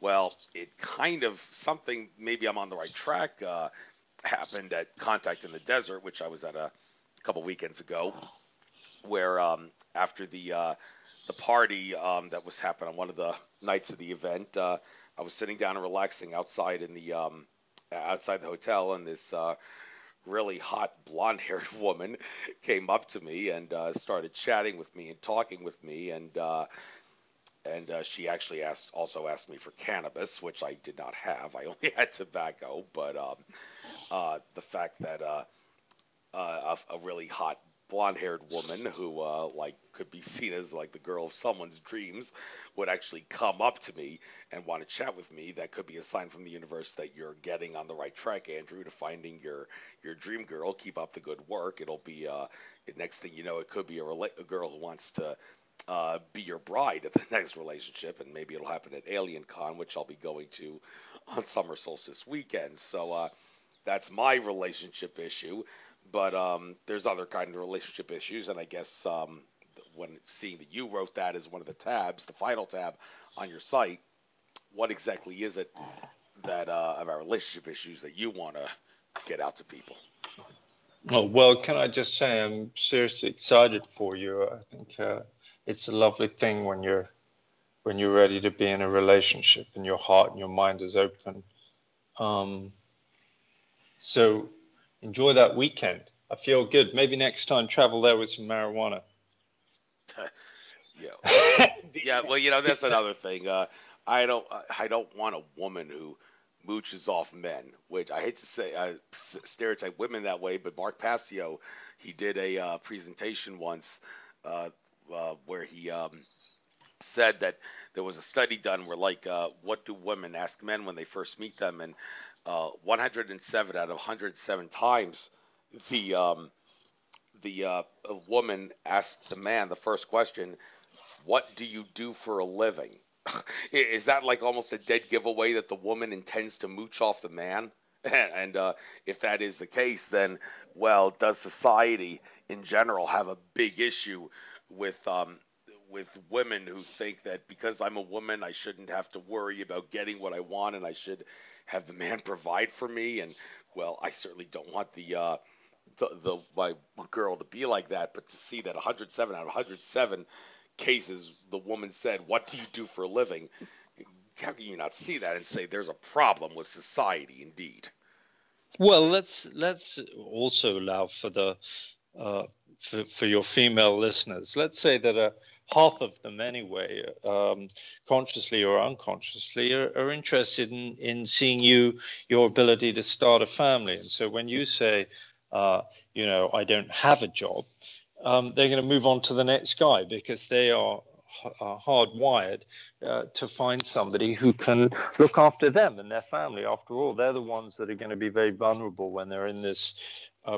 well, it kind of something, maybe I'm on the right track. Happened at Contact in the Desert, which I was at a couple weekends ago, where after the party that was happening on one of the nights of the event, I was sitting down and relaxing outside in the outside the hotel, and this really hot blonde-haired woman came up to me and started chatting with me and talking with me, and she actually also asked me for cannabis, which I did not have. I only had tobacco, but the fact that a really hot blonde-haired woman who like could be seen as like the girl of someone's dreams would actually come up to me and want to chat with me, that could be a sign from the universe that you're getting on the right track, Andrew, to finding your dream girl. Keep up the good work. It'll be next thing you know, it could be a girl who wants to be your bride at the next relationship, and maybe it'll happen at Alien Con, which I'll be going to on summer solstice weekend. So that's my relationship issue. But there's other kind of relationship issues, and I guess when seeing that you wrote that as one of the tabs, the final tab on your site, what exactly is it that of our relationship issues that you want to get out to people? Oh, well, can I just say I'm seriously excited for you. I think it's a lovely thing when you're ready to be in a relationship and your heart and your mind is open. So enjoy that weekend. I feel good. Maybe next time travel there with some marijuana. Yeah. Well, that's another thing. I don't want a woman who mooches off men, which I hate to say, stereotype women that way, but Mark Passio, he did a presentation once where he said that there was a study done where, like, what do women ask men when they first meet them, and 107 out of 107 times the woman asked the man the first question, "What do you do for a living?" Is that like almost a dead giveaway that the woman intends to mooch off the man? And if that is the case, then, well, does society in general have a big issue with women who think that because I'm a woman, I shouldn't have to worry about getting what I want, and I should have the man provide for me? And well, I certainly don't want my girl to be like that, but to see that 107 out of 107 cases the woman said, "What do you do for a living?" How can you not see that and say there's a problem with society indeed? Well, let's also allow for the for your female listeners. Let's say that half of them anyway, consciously or unconsciously, are interested in seeing your ability to start a family. And so when you say, I don't have a job, they're going to move on to the next guy because they are hardwired to find somebody who can look after them and their family. After all, they're the ones that are going to be very vulnerable when they're in this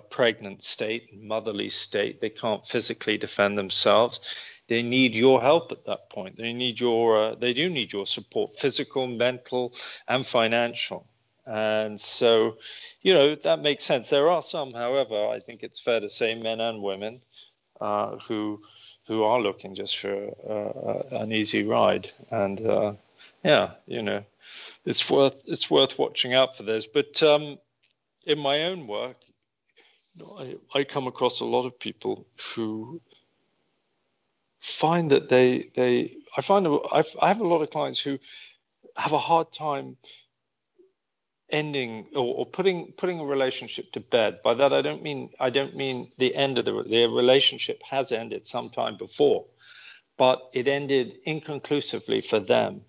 pregnant state, motherly state. They can't physically defend themselves. They need your help at that point. They do need your support, physical, mental, and financial. And so, that makes sense. There are some, however, I think it's fair to say, men and women, who are looking just for an easy ride. And it's worth watching out for this. But in my own work, I come across a lot of people who find that I have a lot of clients who have a hard time ending or putting a relationship to bed. By that I don't mean the end of the relationship has ended sometime before, but it ended inconclusively for them.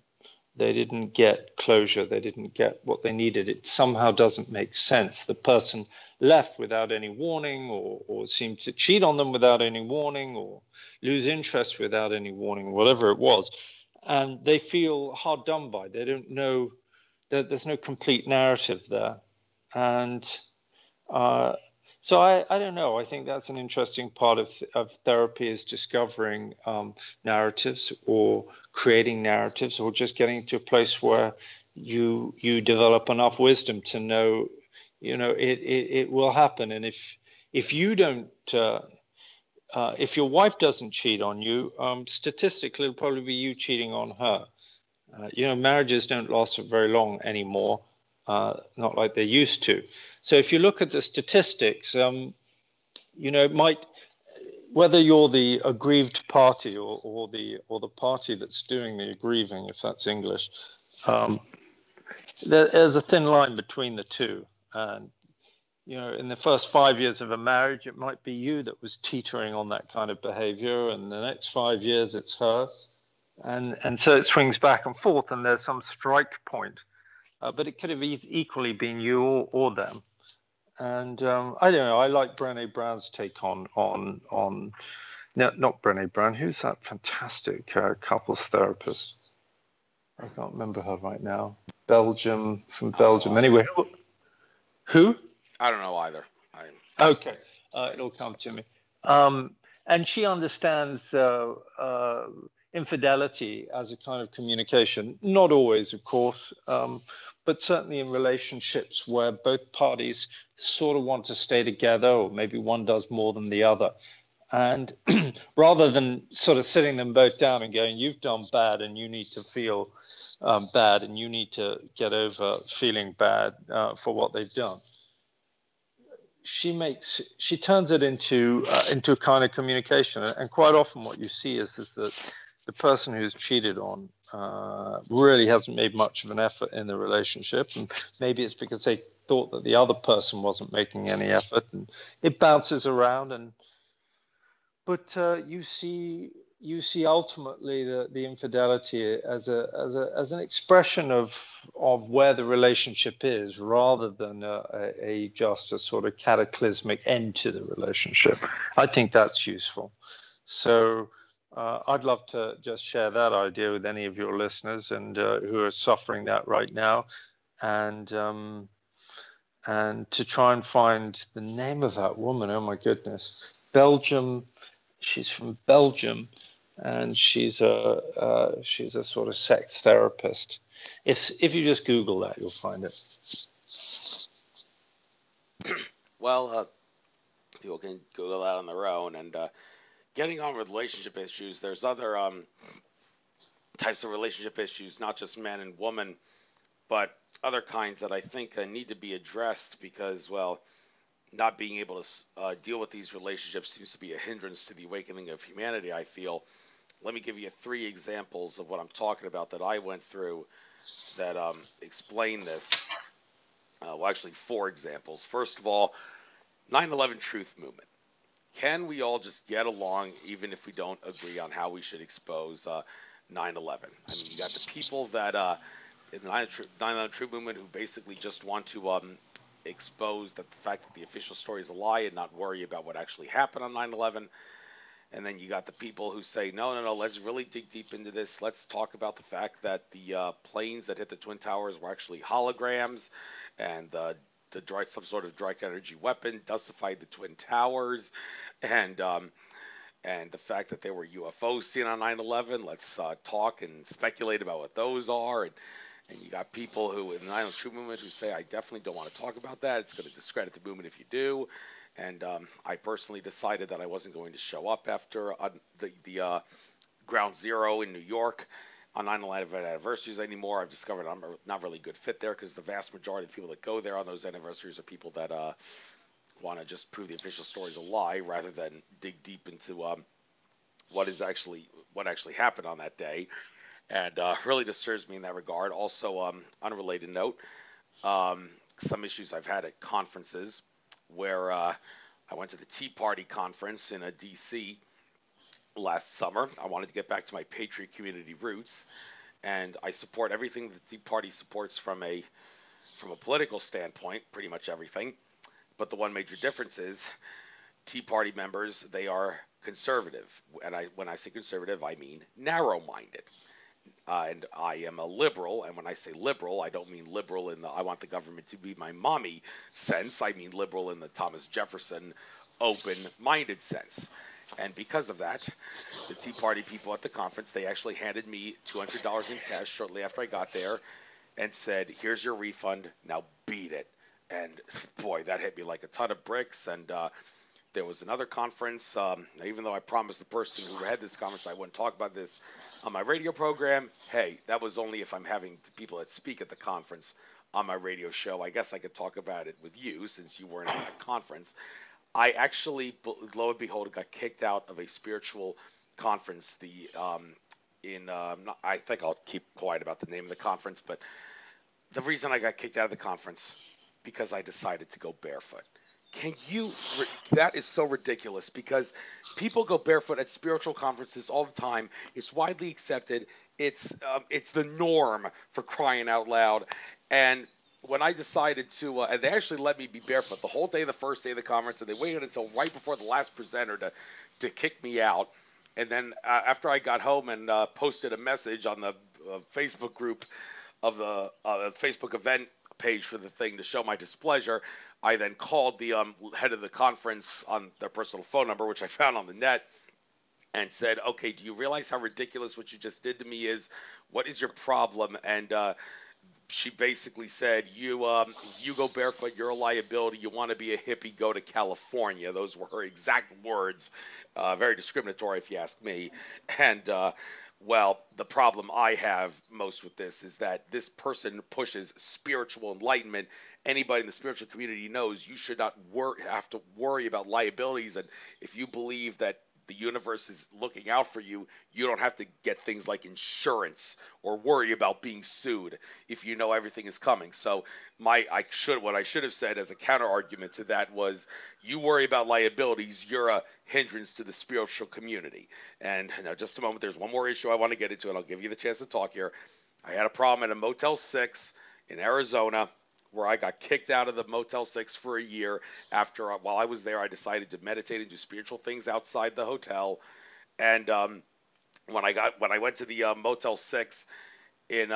They didn't get closure. They didn't get what they needed. It somehow doesn't make sense. The person left without any warning, or seemed to cheat on them without any warning, or lose interest without any warning, whatever it was. And they feel hard done by. They don't know. There's no complete narrative there. And So I don't know. I think that's an interesting part of therapy is discovering narratives or creating narratives or just getting to a place where you develop enough wisdom to know, it will happen. And if you don't, if your wife doesn't cheat on you, statistically, it'll probably be you cheating on her. Marriages don't last very long anymore, not like they used to. So if you look at the statistics, it might, whether you're the aggrieved party or the party that's doing the aggrieving, if that's English, there's a thin line between the two. And in the first 5 years of a marriage, it might be you that was teetering on that kind of behavior, and the next 5 years it's her. And so it swings back and forth, and there's some strike point. But it could have equally been you or them. And I don't know. I like Brené Brown's take on no, not Brené Brown. Who's that fantastic couples therapist? I can't remember her right now. Belgium. Anyway, who? I don't know either. Okay, it'll come to me. And she understands infidelity as a kind of communication. Not always, of course, but certainly in relationships where both parties sort of want to stay together, or maybe one does more than the other. And rather than sort of sitting them both down and going, you've done bad and you need to feel bad and you need to get over feeling bad for what they've done, she turns it into a kind of communication. And quite often what you see is that the person who's cheated on really hasn't made much of an effort in the relationship, and maybe it's because they thought that the other person wasn't making any effort, and it bounces around. But you see ultimately the infidelity as an expression of where the relationship is, rather than just a sort of cataclysmic end to the relationship. I think that's useful. So I'd love to just share that idea with any of your listeners and who are suffering that right now, and to try and find the name of that woman. Oh my goodness, Belgium. She's from Belgium, and she's a sort of sex therapist. If you just Google that, you'll find it. Well, people can Google that on their own. And getting on with relationship issues, there's other types of relationship issues, not just man and woman, but other kinds that I think need to be addressed because, well, not being able to deal with these relationships seems to be a hindrance to the awakening of humanity, I feel. Let me give you 3 examples of what I'm talking about that I went through that explain this. Well, actually 4 examples. First of all, 9/11 truth movement. Can we all just get along even if we don't agree on how we should expose 9/11? I mean, you got the people that in the 9/11 truth movement who basically just want to expose that the fact that the official story is a lie and not worry about what actually happened on 9/11. And then you got the people who say, no, let's really dig deep into this. Let's talk about the fact that the planes that hit the Twin Towers were actually holograms, and some sort of direct energy weapon dustified the Twin Towers, and the fact that there were UFOs seen on 9/11. Let's talk and speculate about what those are. And you got people who in the 9/11 Truth movement who say, I definitely don't want to talk about that. It's going to discredit the movement if you do. And I personally decided that I wasn't going to show up after the Ground Zero in New York on 9/11 anniversaries anymore. I've discovered I'm not really a good fit there because the vast majority of people that go there on those anniversaries are people that want to just prove the official story is a lie rather than dig deep into what actually happened on that day. And really disturbs me in that regard. Also, unrelated note, some issues I've had at conferences where I went to the Tea Party conference in D.C. last summer. I wanted to get back to my Patriot community roots, and I support everything the Tea Party supports from a political standpoint, pretty much everything. But the one major difference is Tea Party members, they are conservative. And when I say conservative, I mean narrow-minded. and I am a liberal. And when I say liberal, I don't mean liberal in the I want the government to be my mommy sense. I mean liberal in the Thomas Jefferson open-minded sense. And because of that, the Tea Party people at the conference, they actually handed me $200 in cash shortly after I got there and said, here's your refund, now beat it. And boy, that hit me like a ton of bricks. And there was another conference. Even though I promised the person who had this conference I wouldn't talk about this on my radio program, hey, that was only if I'm having the people that speak at the conference on my radio show. I guess I could talk about it with you since you weren't at that conference. I actually, lo and behold, got kicked out of a spiritual conference. I think I'll keep quiet about the name of the conference, but the reason I got kicked out of the conference because I decided to go barefoot. That is so ridiculous because people go barefoot at spiritual conferences all the time. It's widely accepted. It's the norm, for crying out loud. And when I decided to, and they actually let me be barefoot the whole day, the first day of the conference, and they waited until right before the last presenter to kick me out. And then after I got home and posted a message on the Facebook group of the Facebook event page for the thing to show my displeasure, I then called the head of the conference on their personal phone number, which I found on the net, and said, okay, do you realize how ridiculous what you just did to me is? What is your problem? And she basically said, you go barefoot, you're a liability, you want to be a hippie, go to California. Those were her exact words. Very discriminatory if you ask me. And well, the problem I have most with this is that this person pushes spiritual enlightenment. Anybody in the spiritual community knows you should not have to worry about liabilities. And if you believe that the universe is looking out for you, you don't have to get things like insurance or worry about being sued if you know everything is coming. So what I should have said as a counter argument to that was, you worry about liabilities, you're a hindrance to the spiritual community. And now, just a moment, there's one more issue I want to get into, and I'll give you the chance to talk here. I had a problem at a Motel 6 in Arizona, where I got kicked out of the Motel 6 for a year after, while I was there, I decided to meditate and do spiritual things outside the hotel. And when I went to the Motel 6 in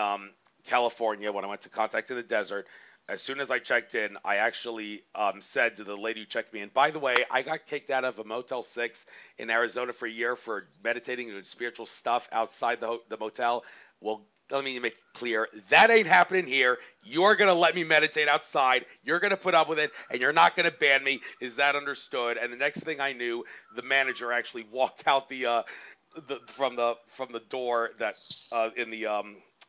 California, when I went to Contact in the Desert, as soon as I checked in, I actually said to the lady who checked me in, by the way, I got kicked out of a Motel 6 in Arizona for a year for meditating and doing spiritual stuff outside the motel. Well, let me make it clear, that ain't happening here. You're going to let me meditate outside. You're going to put up with it, and you're not going to ban me. Is that understood? And the next thing I knew, the manager actually walked out from the door that in the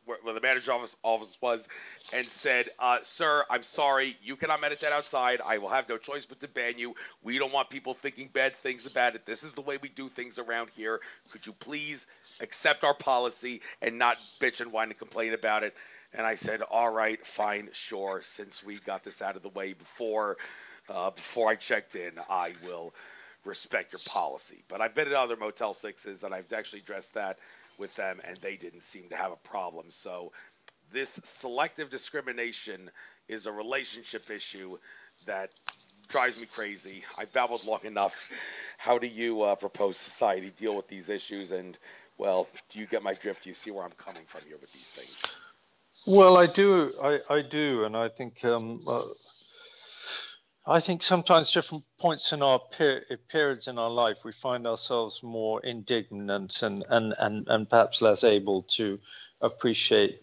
where the manager's office was, and said, sir, I'm sorry, you cannot meditate outside. I will have no choice but to ban you. We don't want people thinking bad things about it. This is the way we do things around here. Could you please accept our policy and not bitch and whine and complain about it? And I said, all right, fine, sure. Since we got this out of the way before I checked in, I will respect your policy. But I've been at other Motel 6s, and I've actually addressed that with them, and they didn't seem to have a problem. So this selective discrimination is a relationship issue that drives me crazy. I've babbled long enough. How do you propose society deal with these issues? And, well, do you get my drift? Do you see where I'm coming from here with these things? Well, I do. I do. And I think sometimes different points in our periods in our life, we find ourselves more indignant and perhaps less able to appreciate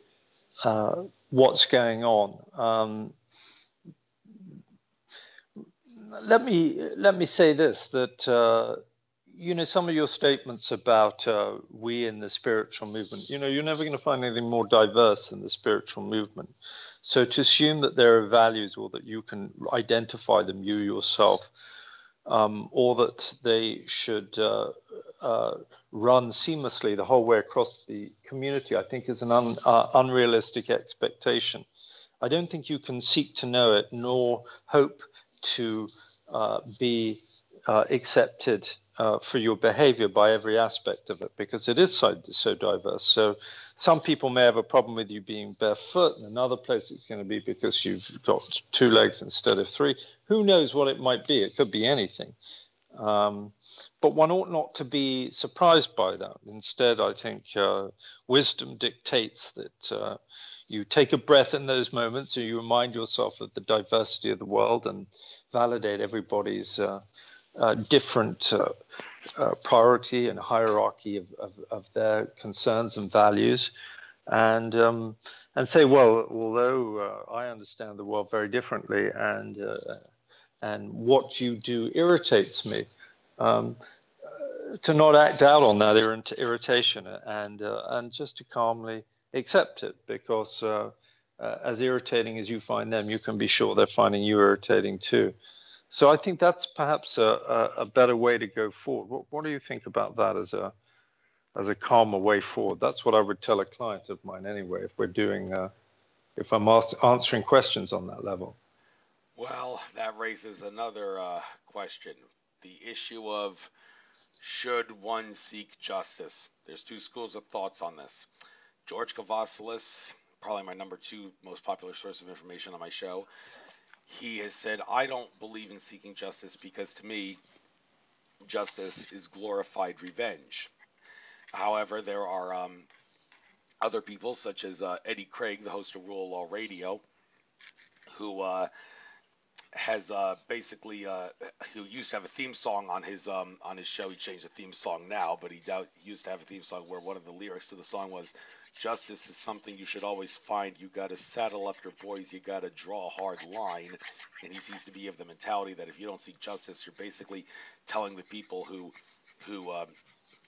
what's going on. Let me say this, that some of your statements about we in the spiritual movement, you're never going to find anything more diverse than the spiritual movement. So to assume that there are values, or that you can identify them, you yourself, or that they should run seamlessly the whole way across the community, I think is an unrealistic expectation. I don't think you can seek to know it, nor hope to be accepted for your behavior by every aspect of it, because it is so diverse. So some people may have a problem with you being barefoot, and another place it's going to be because you've got 2 legs instead of 3. Who knows what it might be? It could be anything. But one ought not to be surprised by that. Instead, I think wisdom dictates that you take a breath in those moments, so you remind yourself of the diversity of the world and validate everybody's different priority and hierarchy of their concerns and values, and say, well, although I understand the world very differently, and what you do irritates me, to not act out on that irritation, and just to calmly accept it, because as irritating as you find them, you can be sure they're finding you irritating too. So I think that's perhaps a better way to go forward. What do you think about that as a calmer way forward? That's what I would tell a client of mine anyway, if I'm answering questions on that level. Well, that raises another question. The issue of, should one seek justice? There's two schools of thoughts on this. George Kavassilis, probably my number 2 most popular source of information on my show, he has said, I don't believe in seeking justice because, to me, justice is glorified revenge. However, there are other people, such as Eddie Craig, the host of Rule of Law Radio, who has basically who used to have a theme song on his show. He changed the theme song now, but he used to have a theme song where one of the lyrics to the song was, justice is something you should always find. You got to saddle up your boys. You got to draw a hard line. And he seems to be of the mentality that if you don't seek justice, you're basically telling the people who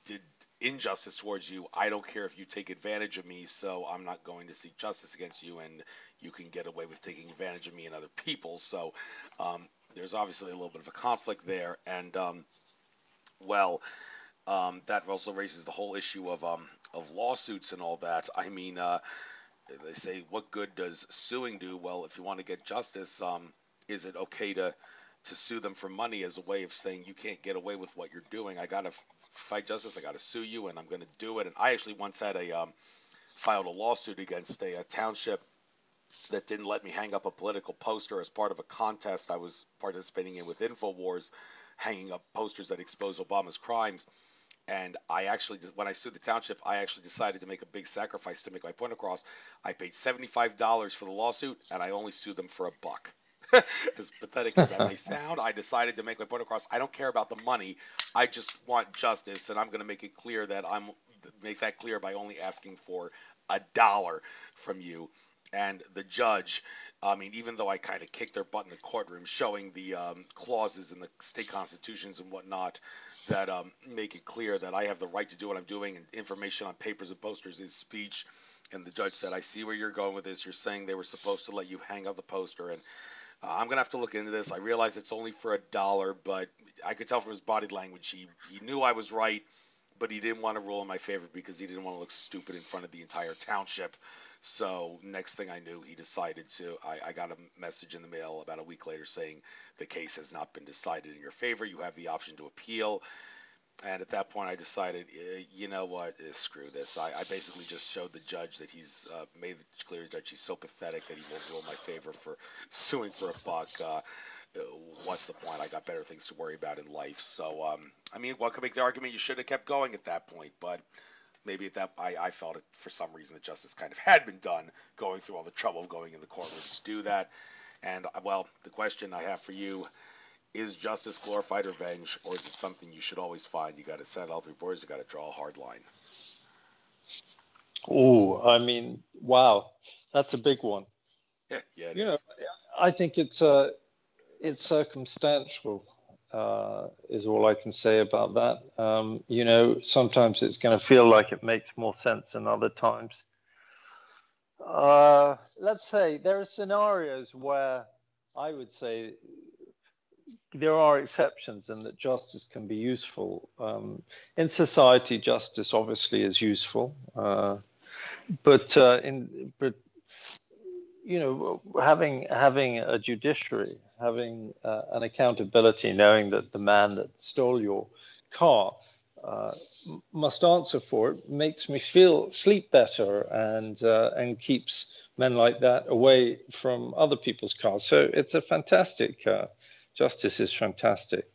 did injustice towards you, I don't care if you take advantage of me, so I'm not going to seek justice against you, and you can get away with taking advantage of me and other people. So there's obviously a little bit of a conflict there. And that also raises the whole issue of lawsuits and all that. I mean, they say, what good does suing do? Well, if you want to get justice, is it okay to sue them for money as a way of saying you can't get away with what you're doing? I got to fight justice. I got to sue you, and I'm going to do it. And I actually once had filed a lawsuit against a township that didn't let me hang up a political poster as part of a contest I was participating in with InfoWars, hanging up posters that expose Obama's crimes. And I actually, when I sued the township, I actually decided to make a big sacrifice to make my point across. I paid $75 for the lawsuit, and I only sued them for $1. As pathetic as that may sound, I decided to make my point across. I don't care about the money. I just want justice, and I'm going to make it clear that make that clear by only asking for $1 from you. And the judge, I mean, even though I kind of kicked their butt in the courtroom, showing the clauses in the state constitutions and whatnot that make it clear that I have the right to do what I'm doing, and information on papers and posters is speech. And the judge said, I see where you're going with this. You're saying they were supposed to let you hang up the poster, and I'm going to have to look into this. I realize it's only for $1, but I could tell from his body language he knew I was right, but he didn't want to rule in my favor because he didn't want to look stupid in front of the entire township. So next thing I knew, he decided to, I got a message in the mail about a week later saying the case has not been decided in your favor. You have the option to appeal. And at that point, I decided, you know what, screw this. I basically just showed the judge that he's made it clear to the judge he's so pathetic that he won't rule in my favor for suing for $1. What's the point? I got better things to worry about in life. So, I mean, one could make the argument you should have kept going at that point, but maybe at that I felt it for some reason that justice kind of had been done, going through all the trouble of going in the courtroom to do that. And, well, the question I have for you, is justice glorified revenge, or is it something you should always find? You got to settle up your boards, you got to draw a hard line. Oh, I mean, wow, that's a big one. Yeah, it is. I think it's circumstantial, is all I can say about that. Sometimes it's going to feel like it makes more sense than other times. Let's say there are scenarios where I would say there are exceptions and that justice can be useful. In society, justice obviously is useful, but having a judiciary, having an accountability, knowing that the man that stole your car must answer for it, makes me sleep better and keeps men like that away from other people's cars. So it's a fantastic. Justice is fantastic.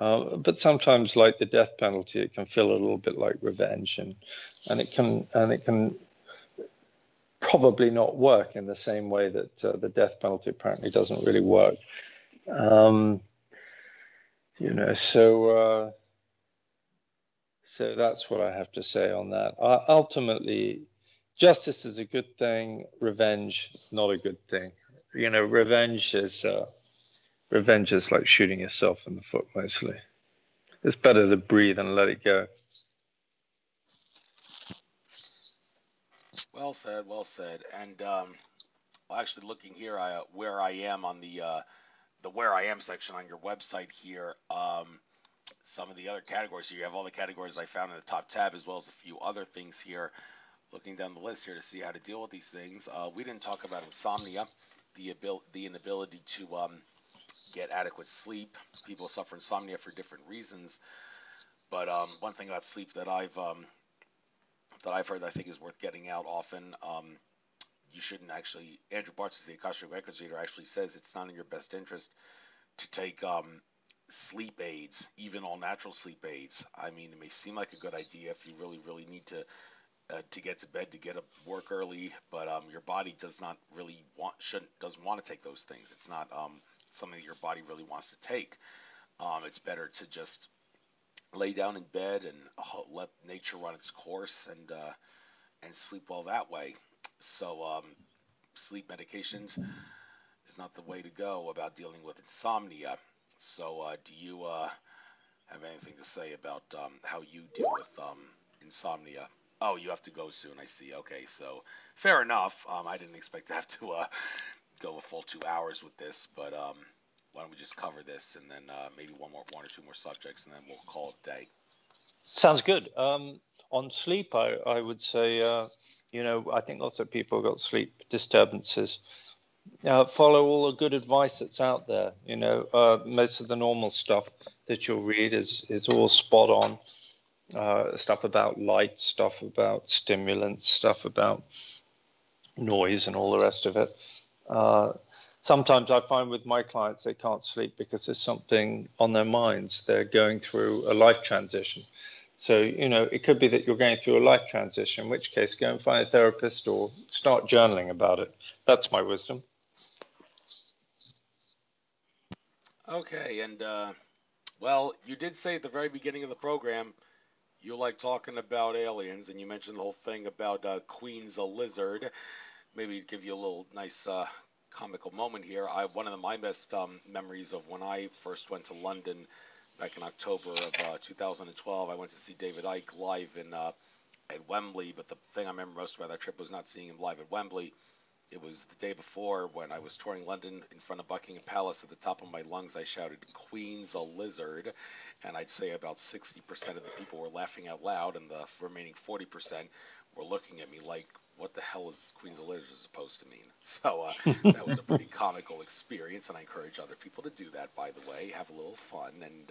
But sometimes, like the death penalty, it can feel a little bit like revenge, and it can probably not work in the same way that the death penalty apparently doesn't really work. So that's what I have to say on that. Ultimately, justice is a good thing. Revenge, not a good thing. Revenge is like shooting yourself in the foot, mostly. It's better to breathe and let it go. Well said, well said. And actually, looking here, where I am on the where I am section on your website here. Some of the other categories here, you have all the categories I found in the top tab, as well as a few other things here. Looking down the list here to see how to deal with these things. We didn't talk about insomnia, the inability to get adequate sleep. People suffer insomnia for different reasons. But one thing about sleep that I've heard that I think is worth getting out often. You shouldn't actually. Andrew Bartz, the Akashic Records reader, actually says it's not in your best interest to take sleep aids, even all natural sleep aids. I mean, it may seem like a good idea if you really, really need to get to bed, to get up work early, but your body doesn't want to take those things. It's not something that your body really wants to take. It's better to just lay down in bed and let nature run its course and sleep well that way. So sleep medications is not the way to go about dealing with insomnia. So do you have anything to say about how you deal with insomnia? Oh, you have to go soon. I see. Okay, so fair enough. I didn't expect to have to go a full 2 hours with this, but why don't we just cover this and then maybe one or two more subjects, and then we'll call it a day. Sounds good. On sleep, I would say, I think lots of people got sleep disturbances. Follow all the good advice that's out there. Most of the normal stuff that you'll read is all spot on. Stuff about light, stuff about stimulants, stuff about noise and all the rest of it. Sometimes I find with my clients they can't sleep because there's something on their minds. They're going through a life transition. So, it could be that you're going through a life transition, in which case go and find a therapist or start journaling about it. That's my wisdom. Okay, and well, you did say at the very beginning of the program you like talking about aliens, and you mentioned the whole thing about Queen's a lizard. Maybe give you a little nice comical moment here. One of my best memories of when I first went to London back in October of 2012. I went to see David Icke live at Wembley, but the thing I remember most about that trip was not seeing him live at Wembley. It was the day before when I was touring London in front of Buckingham Palace. At the top of my lungs, I shouted, "Queen's a lizard." And I'd say about 60% of the people were laughing out loud, and the remaining 40% were looking at me like, what the hell is Queen's a lizard supposed to mean? So that was a pretty comical experience, and I encourage other people to do that, by the way. Have a little fun. And,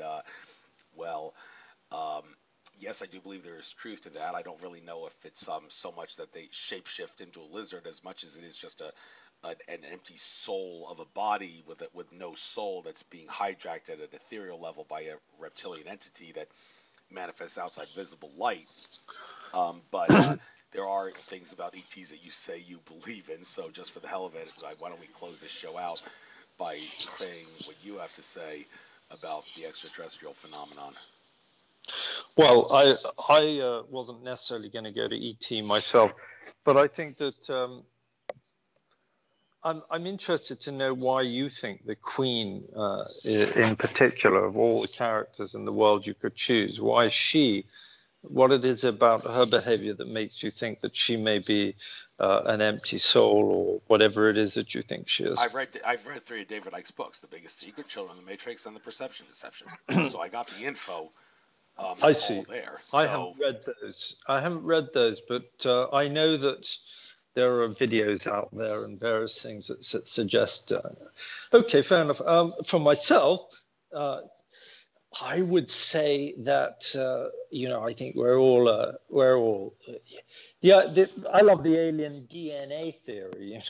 yes, I do believe there is truth to that. I don't really know if it's so much that they shapeshift into a lizard as much as it is just an empty soul of a body with no soul that's being hijacked at an ethereal level by a reptilian entity that manifests outside visible light. But there are things about ETs that you say you believe in. So just for the hell of it, why don't we close this show out by saying what you have to say about the extraterrestrial phenomenon? Well, I wasn't necessarily going to go to ET myself, but I think that I'm interested to know why you think the Queen, in particular, of all the characters in the world you could choose, why she, what it is about her behavior that makes you think that she may be an empty soul or whatever it is that you think she is. I've read 3 of David Icke's books, The Biggest Secret, Children of the Matrix, and The Perception Deception. So I got the info. I see. All there. I haven't read those, but I know that there are videos out there and various things that suggest. Okay, fair enough. For myself, I would say that I think we're all. Yeah, I love the alien DNA theory.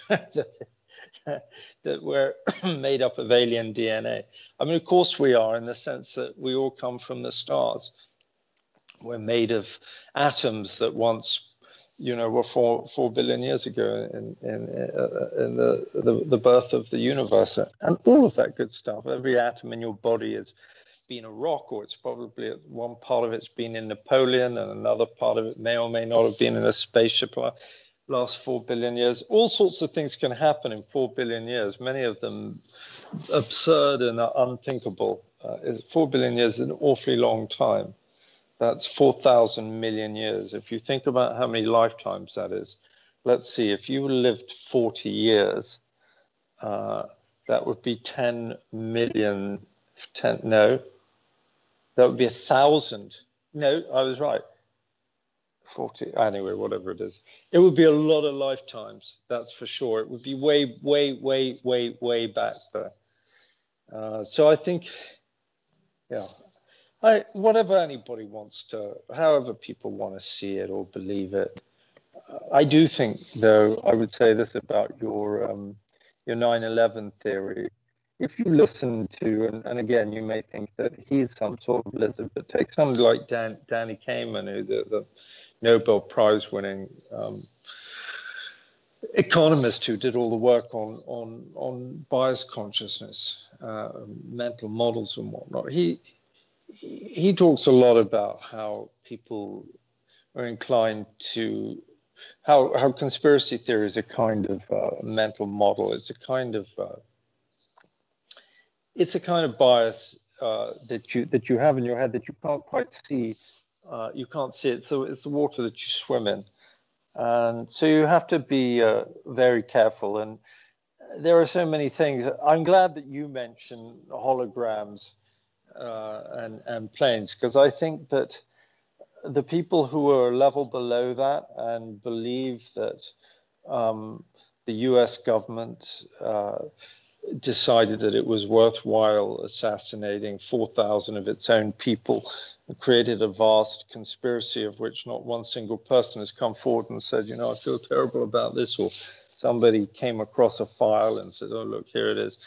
that we're made up of alien DNA. I mean, of course we are, in the sense that we all come from the stars. We're made of atoms that once, were 4 billion years ago in the birth of the universe, and all of that good stuff. Every atom in your body has been a rock, or it's probably one part of it's been in Napoleon, and another part of it may or may not have been in a spaceship last 4 billion years. All sorts of things can happen in 4 billion years, many of them absurd and unthinkable. 4 billion years is an awfully long time. That's 4,000 million years. If you think about how many lifetimes that is, let's see, if you lived 40 years, that would be 10 million, that would be 1,000. No, I was right. 40, anyway, whatever it is. It would be a lot of lifetimes, that's for sure. It would be way, way, way, way, way back there. So I think, yeah. Whatever anybody wants to, however people want to see it or believe it. I do think, though, I would say this about your 9/11 theory. If you listen to, and again, you may think that he's some sort of lizard, but take somebody like Danny Kahneman, who the Nobel Prize winning economist who did all the work on bias consciousness, mental models and whatnot. He talks a lot about how people are inclined to, how conspiracy theory is a kind of mental model. It's a kind of bias that you have in your head that you can't quite see. You can't see it. So it's the water that you swim in, and so you have to be very careful. And there are so many things. I'm glad that you mentioned holograms. And planes, because I think that the people who are a level below that and believe that the US government decided that it was worthwhile assassinating 4,000 of its own people and created a vast conspiracy of which not one single person has come forward and said, I feel terrible about this, or somebody came across a file and said, oh, look, here it is.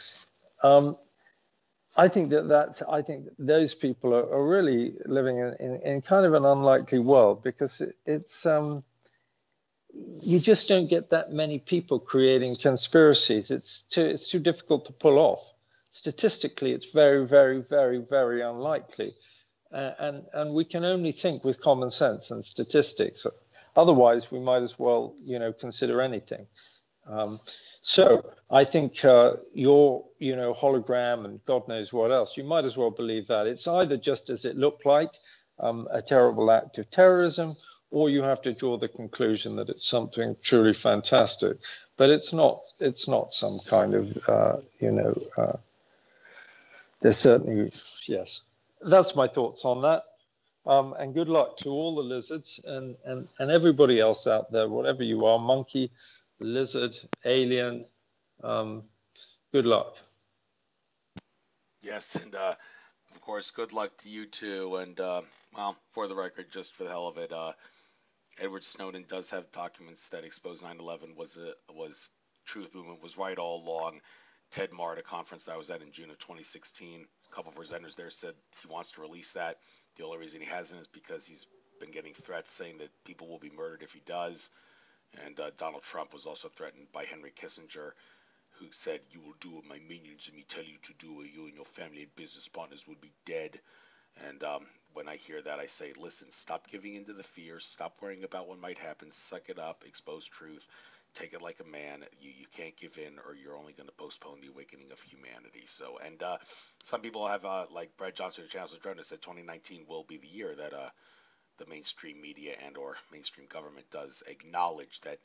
I think that those people are really living in kind of an unlikely world, because it's you just don't get that many people creating conspiracies. It's too difficult to pull off. Statistically, it's very, very, very, very unlikely, and we can only think with common sense and statistics. Otherwise, we might as well consider anything. So I think your, hologram and God knows what else, you might as well believe that. It's either just as it looked like, a terrible act of terrorism, or you have to draw the conclusion that it's something truly fantastic. But it's not some kind of, there's certainly, yes. That's my thoughts on that. And good luck to all the lizards and everybody else out there, whatever you are, monkey, lizard, alien, good luck. Yes, and of course, good luck to you too. And well, for the record, just for the hell of it, Edward Snowden does have documents that expose 9/11 was truth movement was right all along. Ted Marr at a conference that I was at in June of 2016, a couple of presenters there said he wants to release that. The only reason he hasn't is because he's been getting threats saying that people will be murdered if he does. And Donald Trump was also threatened by Henry Kissinger, who said, "You will do what my minions and me tell you to do, or you and your family and business partners will be dead." And when I hear that, I say, listen, stop giving into the fear. Stop worrying about what might happen. Suck it up. Expose truth. Take it like a man. You can't give in, or you're only going to postpone the awakening of humanity. So, and some people have, like Brad Johnson, the Chancellor Jonas said, 2019 will be the year that the mainstream media and or mainstream government does acknowledge that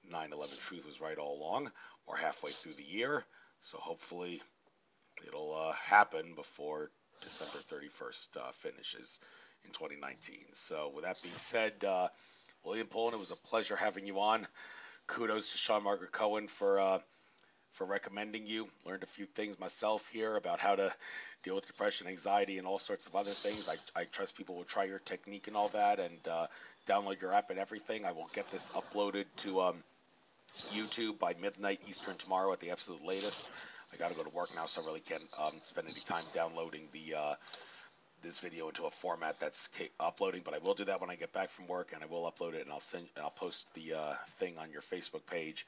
9/11 truth was right all along. We're halfway through the year, so hopefully it'll happen before December 31st finishes in 2019. So with that being said, William Pullen, it was a pleasure having you on. Kudos to Sean Margaret Cohen for recommending you. Learned a few things myself here about how to deal with depression, anxiety, and all sorts of other things. I trust people will try your technique and all that, and download your app and everything. I will get this uploaded to YouTube by midnight Eastern tomorrow at the absolute latest. I got to go to work now, so I really can't spend any time downloading this video into a format that's uploading, but I will do that when I get back from work, and I will upload it, and I'll post the thing on your Facebook page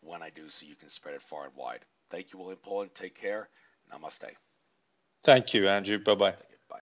when I do, so you can spread it far and wide. Thank you, William Pullen. Take care. Namaste. Thank you, Andrew. Bye-bye.